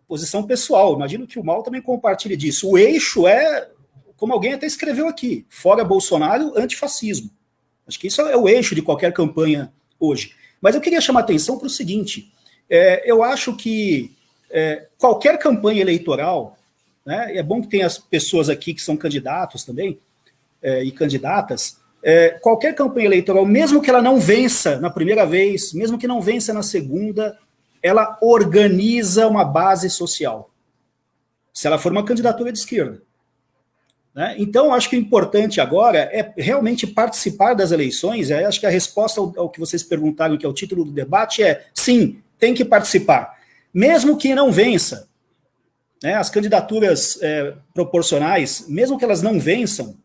posição pessoal, imagino que o Mal também compartilhe disso. O eixo é, como alguém até escreveu aqui, fora Bolsonaro, antifascismo. Acho que isso é o eixo de qualquer campanha hoje. Mas eu queria chamar a atenção para o seguinte, eu acho que qualquer campanha eleitoral, né, é bom que tenha as pessoas aqui que são candidatos também, e candidatas, qualquer campanha eleitoral, mesmo que ela não vença na primeira vez, mesmo que não vença na segunda, ela organiza uma base social, se ela for uma candidatura de esquerda. Né? Então, acho que o importante agora é realmente participar das eleições. Acho que a resposta ao que vocês perguntaram, que é o título do debate, é sim, tem que participar. Mesmo que não vença, né, as candidaturas proporcionais, mesmo que elas não vençam,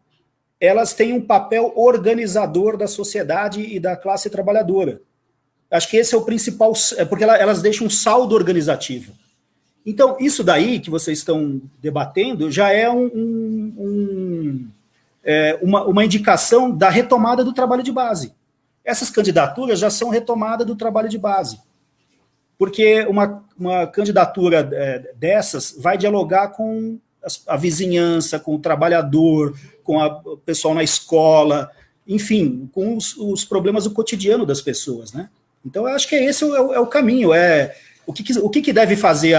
elas têm um papel organizador da sociedade e da classe trabalhadora. Acho que esse é o principal, porque elas deixam um saldo organizativo. Então, isso daí que vocês estão debatendo já é uma indicação da retomada do trabalho de base. Essas candidaturas já são retomada do trabalho de base. Porque uma candidatura dessas vai dialogar com a vizinhança, com o trabalhador, com o pessoal na escola, enfim, com os problemas do cotidiano das pessoas, né? Então, eu acho que esse é o caminho. O que deve fazer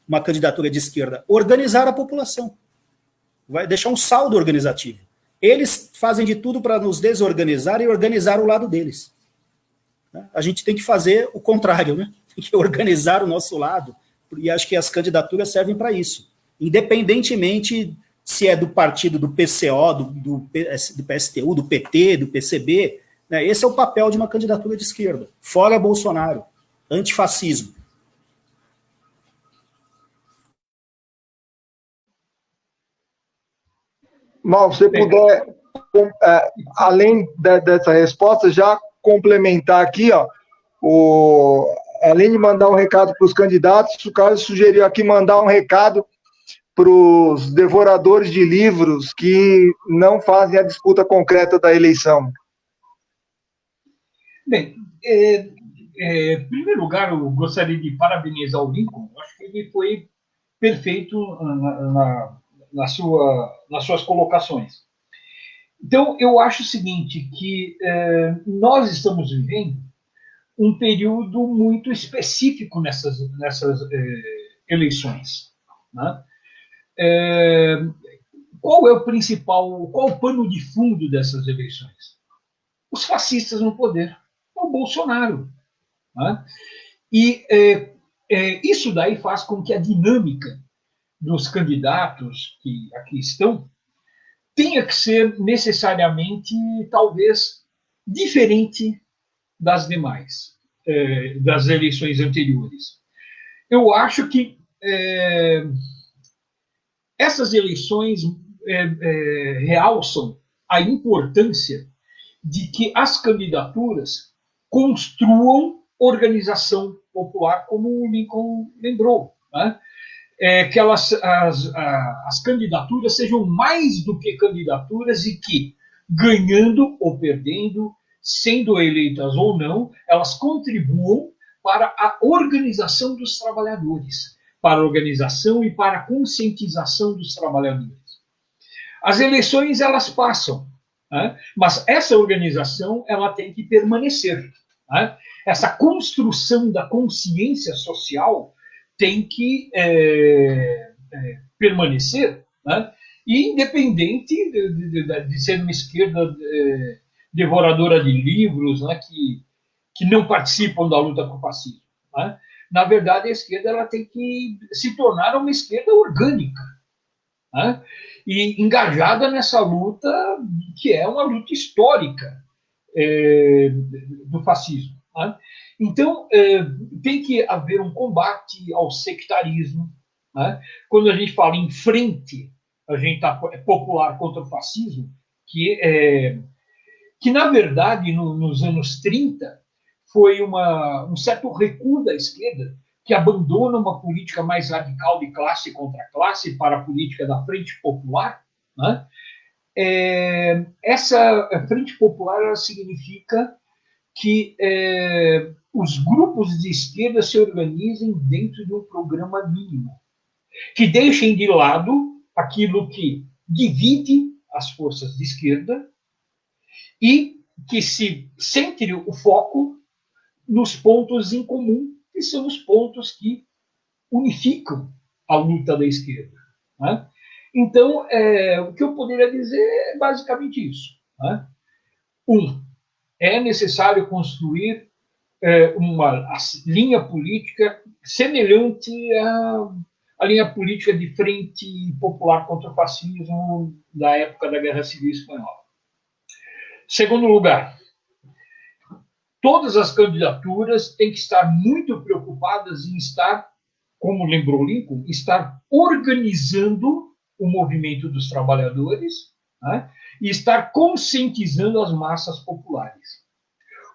uma candidatura de esquerda? Organizar a população. Vai deixar um saldo organizativo. Eles fazem de tudo para nos desorganizar e organizar o lado deles. A gente tem que fazer o contrário, né? Tem que organizar o nosso lado. E acho que as candidaturas servem para isso. Independentemente se é do partido do PCO, do PSTU, do PT, do PCB, né? Esse é o papel de uma candidatura de esquerda. Fora Bolsonaro. Antifascismo. Mal, se você puder, além dessa resposta, já complementar aqui, ó, além de mandar um recado para os candidatos, o Carlos sugeriu aqui mandar um recado para os devoradores de livros que não fazem a disputa concreta da eleição. Bem, em primeiro lugar, eu gostaria de parabenizar o Lincoln. Acho que ele foi perfeito nas suas colocações. Então, eu acho o seguinte, que nós estamos vivendo um período muito específico nessas eleições. Né? Qual é o pano de fundo dessas eleições? Os fascistas no poder, o Bolsonaro. Né? E isso daí faz com que a dinâmica dos candidatos que aqui estão tenha que ser necessariamente, talvez, diferente das demais, das eleições anteriores. Eu acho que essas eleições realçam a importância de que as candidaturas construam organização popular, como o Lincoln lembrou, né? Que as candidaturas sejam mais do que candidaturas e que, ganhando ou perdendo, sendo eleitas ou não, elas contribuam para a organização dos trabalhadores, para a organização e para a conscientização dos trabalhadores. As eleições, elas passam, né? Mas essa organização, ela tem que permanecer. Né? Essa construção da consciência social tem que permanecer, né? e independente de ser uma esquerda devoradora de livros, né, que não participam da luta contra o fascismo. Né? Na verdade, a esquerda ela tem que se tornar uma esquerda orgânica, né? E engajada nessa luta, que é uma luta histórica do fascismo. Né? Então, tem que haver um combate ao sectarismo. Né? Quando a gente fala em frente, a gente está popular contra o fascismo, que na verdade, nos anos 30, foi um certo recuo da esquerda, que abandona uma política mais radical de classe contra classe para a política da Frente Popular. Né? Essa Frente Popular ela significa que os grupos de esquerda se organizem dentro de um programa mínimo, que deixem de lado aquilo que divide as forças de esquerda e que se centre o foco nos pontos em comum, que são os pontos que unificam a luta da esquerda. Né? Então, o que eu poderia dizer é basicamente isso. Né? É necessário construir uma linha política semelhante à linha política de Frente Popular contra o Fascismo da época da Guerra Civil Espanhola. Segundo lugar, todas as candidaturas têm que estar muito preocupadas em estar, como lembrou Lincoln, estar organizando o movimento dos trabalhadores, né, e estar conscientizando as massas populares.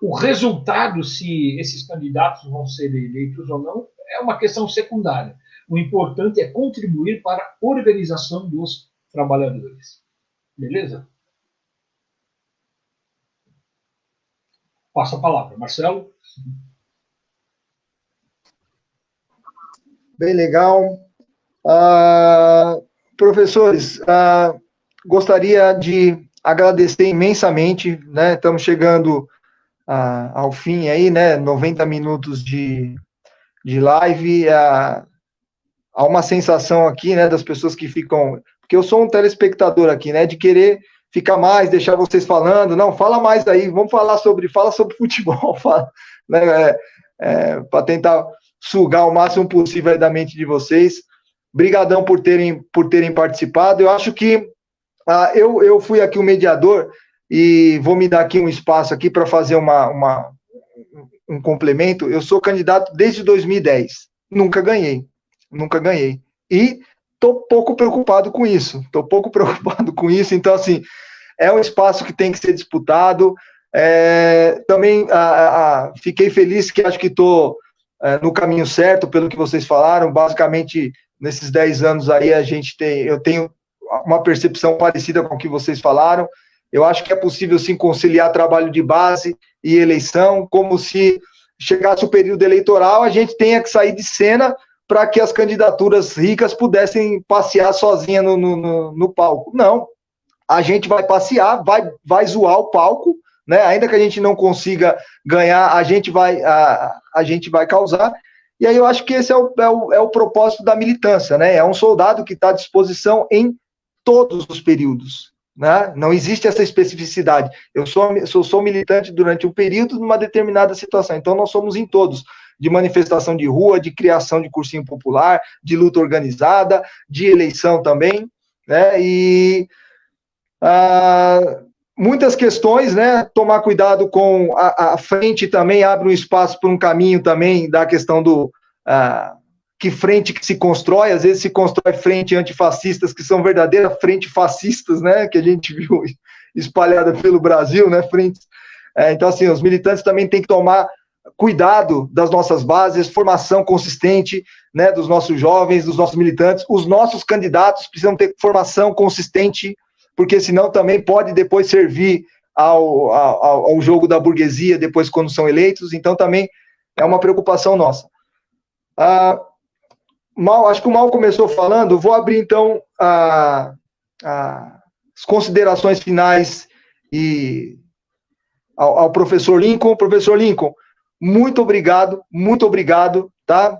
O resultado, se esses candidatos vão ser eleitos ou não, é uma questão secundária. O importante é contribuir para a organização dos trabalhadores. Beleza? Passo a palavra. Marcelo? Bem legal. Professores, gostaria de agradecer imensamente, né? Estamos chegando ao fim aí, né? 90 minutos de live. Há uma sensação aqui, né, das pessoas que ficam... Porque eu sou um telespectador aqui, né? De querer ficar mais, deixar vocês falando. Não, fala mais aí, fala sobre futebol, né, para tentar sugar o máximo possível da mente de vocês. Obrigadão por terem participado. Eu acho que eu fui aqui o mediador e vou me dar aqui um espaço aqui para fazer um complemento. Eu sou candidato desde 2010. Nunca ganhei. E estou pouco preocupado com isso. Então, assim, é um espaço que tem que ser disputado. Também fiquei feliz que acho que estou no caminho certo, pelo que vocês falaram. Basicamente, nesses 10 anos aí, eu tenho uma percepção parecida com o que vocês falaram. Eu acho que é possível, sim, conciliar trabalho de base e eleição, como se chegasse o período eleitoral, a gente tenha que sair de cena para que as candidaturas ricas pudessem passear sozinha no palco. Não, a gente vai passear, vai zoar o palco, né? Ainda que a gente não consiga ganhar, a gente vai causar. E aí eu acho que esse é o propósito da militância, né? É um soldado que está à disposição em todos os períodos, né? Não existe essa especificidade. Eu sou militante durante um período numa determinada situação, então nós somos em todos, de manifestação de rua, de criação de cursinho popular, de luta organizada, de eleição também, né? E muitas questões, né? Tomar cuidado com a frente também, abre um espaço para um caminho também da questão do que frente que se constrói, às vezes se constrói frente antifascistas, que são verdadeiras frente fascistas, né? Que a gente viu espalhada pelo Brasil, né? Frentes. Então, assim, os militantes também têm que tomar cuidado das nossas bases, formação consistente, né, dos nossos jovens, dos nossos militantes. Os nossos candidatos precisam ter formação consistente, porque senão também pode depois servir ao jogo da burguesia, depois quando são eleitos. Então também é uma preocupação nossa. Acho que o Mal começou falando, vou abrir então as considerações finais ao professor Lincoln. Professor Lincoln, muito obrigado, tá?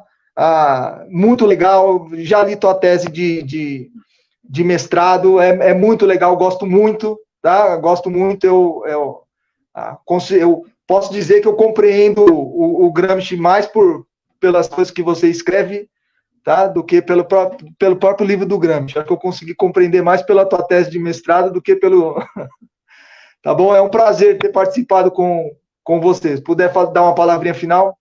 Muito legal, já li tua tese de de mestrado, é muito legal, gosto muito, tá? Gosto muito, eu posso dizer que eu compreendo o Gramsci mais pelas coisas que você escreve, tá? Do que pelo próprio livro do Gramsci. Acho que eu consegui compreender mais pela tua tese de mestrado do que pelo... Tá bom? É um prazer ter participado com vocês. Puder dar uma palavrinha final?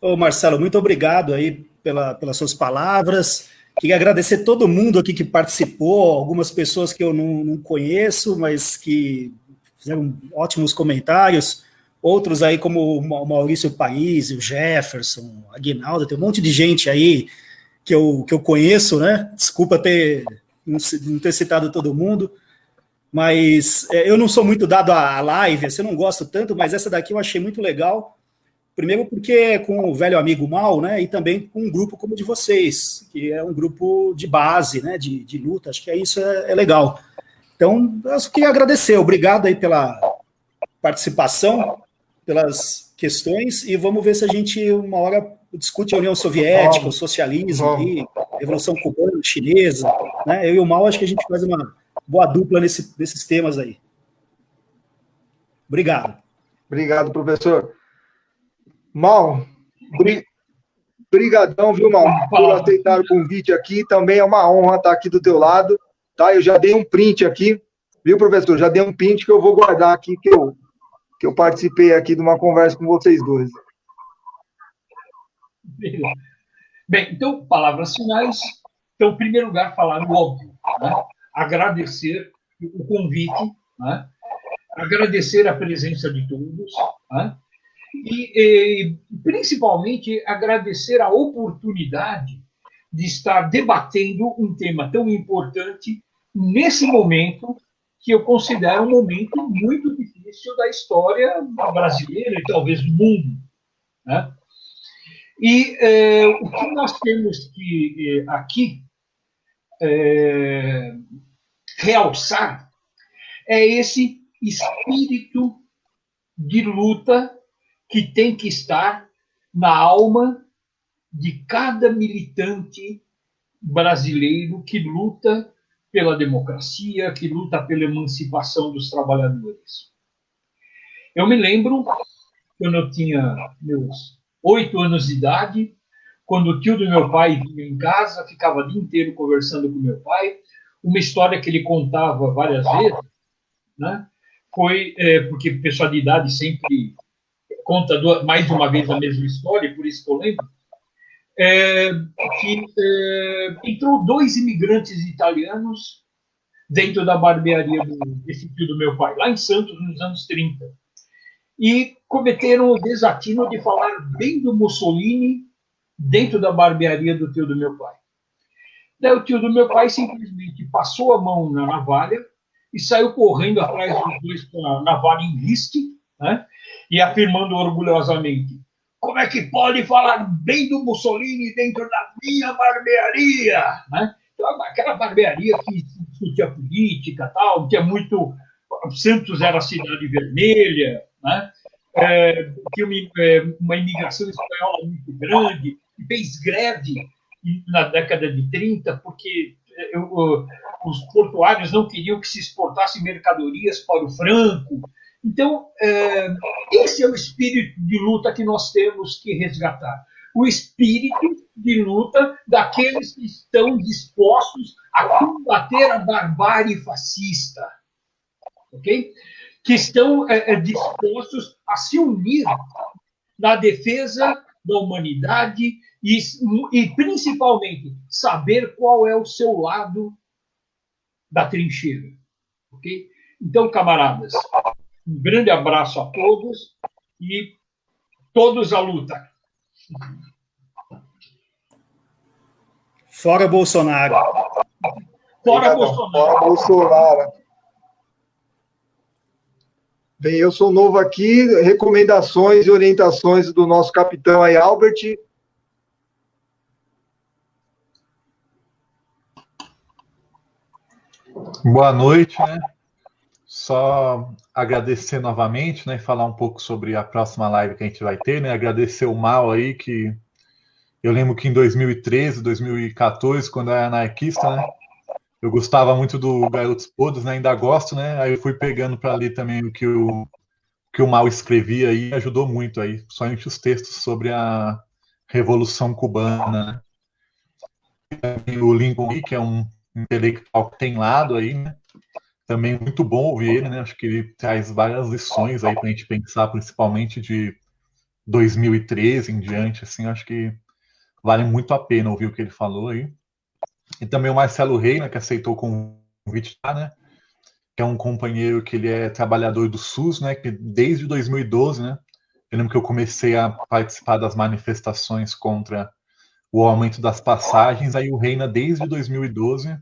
Ô, Marcelo, muito obrigado aí pelas suas palavras. Queria agradecer todo mundo aqui que participou, algumas pessoas que eu não conheço, mas que fizeram ótimos comentários, outros aí como o Maurício País, o Jefferson, a Aguinaldo, tem um monte de gente aí que eu conheço, né? Desculpa não ter citado todo mundo, mas eu não sou muito dado à live, eu não gosto tanto, mas essa daqui eu achei muito legal. Primeiro porque é com o velho amigo Mal, né, e também com um grupo como o de vocês, que é um grupo de base, né, de luta, acho que isso é legal. Então, eu só queria agradecer, obrigado aí pela participação, pelas questões, e vamos ver se a gente, uma hora, discute a União Soviética, o socialismo, aí, a Revolução Cubana, Chinesa, né, eu e o Mal, acho que a gente faz uma boa dupla nesses temas aí. Obrigado. Obrigado, professor. Mal, brigadão, viu, Mal, por aceitar o convite aqui. Também é uma honra estar aqui do teu lado, tá? Eu já dei um print aqui, viu, professor? Já dei um print que eu vou guardar aqui, que eu participei aqui de uma conversa com vocês dois. Bem, então, palavras finais. Então, em primeiro lugar, falar o óbvio, né? Agradecer o convite, né? Agradecer a presença de todos, né? E, principalmente, agradecer a oportunidade de estar debatendo um tema tão importante nesse momento, que eu considero um momento muito difícil da história brasileira e talvez do mundo, né? E o que nós temos que aqui realçar é esse espírito de luta que tem que estar na alma de cada militante brasileiro que luta pela democracia, que luta pela emancipação dos trabalhadores. Eu me lembro, quando eu tinha meus 8 anos de idade, quando o tio do meu pai vinha em casa, ficava o dia inteiro conversando com meu pai, uma história que ele contava várias vezes, né? Foi, porque o pessoal de idade sempre conta mais de uma vez a mesma história, por isso que eu lembro, que entrou 2 imigrantes italianos dentro da barbearia desse tio do meu pai, lá em Santos, nos anos 30, e cometeram o desatino de falar bem do Mussolini dentro da barbearia do tio do meu pai. Daí o tio do meu pai simplesmente passou a mão na navalha e saiu correndo atrás dos dois com a navalha em riste, né? E afirmando orgulhosamente: como é que pode falar bem do Mussolini dentro da minha barbearia? Né? Então, aquela barbearia que discutia política, tal, que é muito... Santos era a cidade vermelha, né? Tinha uma imigração espanhola muito grande, e fez greve na década de 30, porque os portuários não queriam que se exportasse mercadorias para o Franco. Então, esse é o espírito de luta que nós temos que resgatar. O espírito de luta daqueles que estão dispostos a combater a barbárie fascista, ok? Que estão dispostos a se unir na defesa da humanidade e, principalmente, saber qual é o seu lado da trincheira, ok? Então, camaradas, um grande abraço a todos e todos à luta. Fora Bolsonaro. Fora Bolsonaro. Fora Bolsonaro. Bem, eu sou novo aqui, recomendações e orientações do nosso capitão aí, Albert. Boa noite, né? Só agradecer novamente, né? Falar um pouco sobre a próxima live que a gente vai ter, né? Agradecer o Mal aí, que eu lembro que em 2013, 2014, quando eu era anarquista, né? eu gostava muito do Garotos Podres, né? Ainda gosto, né? Aí eu fui pegando para ler também o que o Mal escrevia e ajudou muito aí, somente os textos sobre a Revolução Cubana, né? E o Lincoln Lee, que é um intelectual que tem lado aí, né? Também muito bom ouvir ele, né? Acho que ele traz várias lições aí para a gente pensar, principalmente de 2013 em diante, assim, acho que vale muito a pena ouvir o que ele falou aí. E também o Marcelo Reina, que aceitou o convite, né? Que é um companheiro que ele é trabalhador do SUS, né? Que desde 2012, né? Eu lembro que eu comecei a participar das manifestações contra o aumento das passagens, aí o Reina, desde 2012,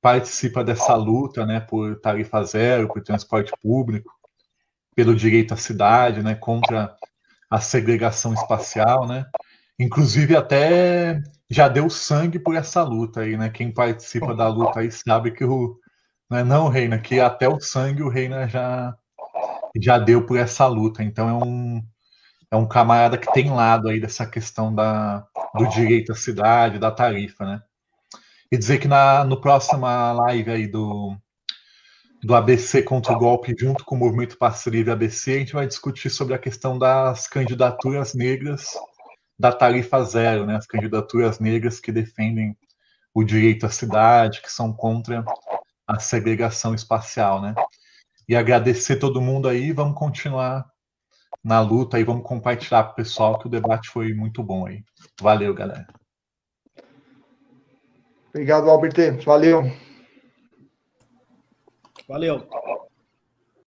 participa dessa luta, né? Por tarifa zero, por transporte público, pelo direito à cidade, né? Contra a segregação espacial, né? Inclusive até já deu sangue por essa luta aí, né? Quem participa da luta aí sabe que não, Reina, que até o sangue o Reina já deu por essa luta. Então é um camarada que tem lado aí dessa questão do direito à cidade, da tarifa, né? E dizer que no próxima live aí do ABC contra o golpe, junto com o Movimento Passe Livre ABC, a gente vai discutir sobre a questão das candidaturas negras da tarifa zero, né? As candidaturas negras que defendem o direito à cidade, que são contra a segregação espacial, né? E agradecer todo mundo aí, vamos continuar na luta e vamos compartilhar com o pessoal que o debate foi muito bom aí. Valeu, galera. Obrigado, Albert. Valeu. Valeu.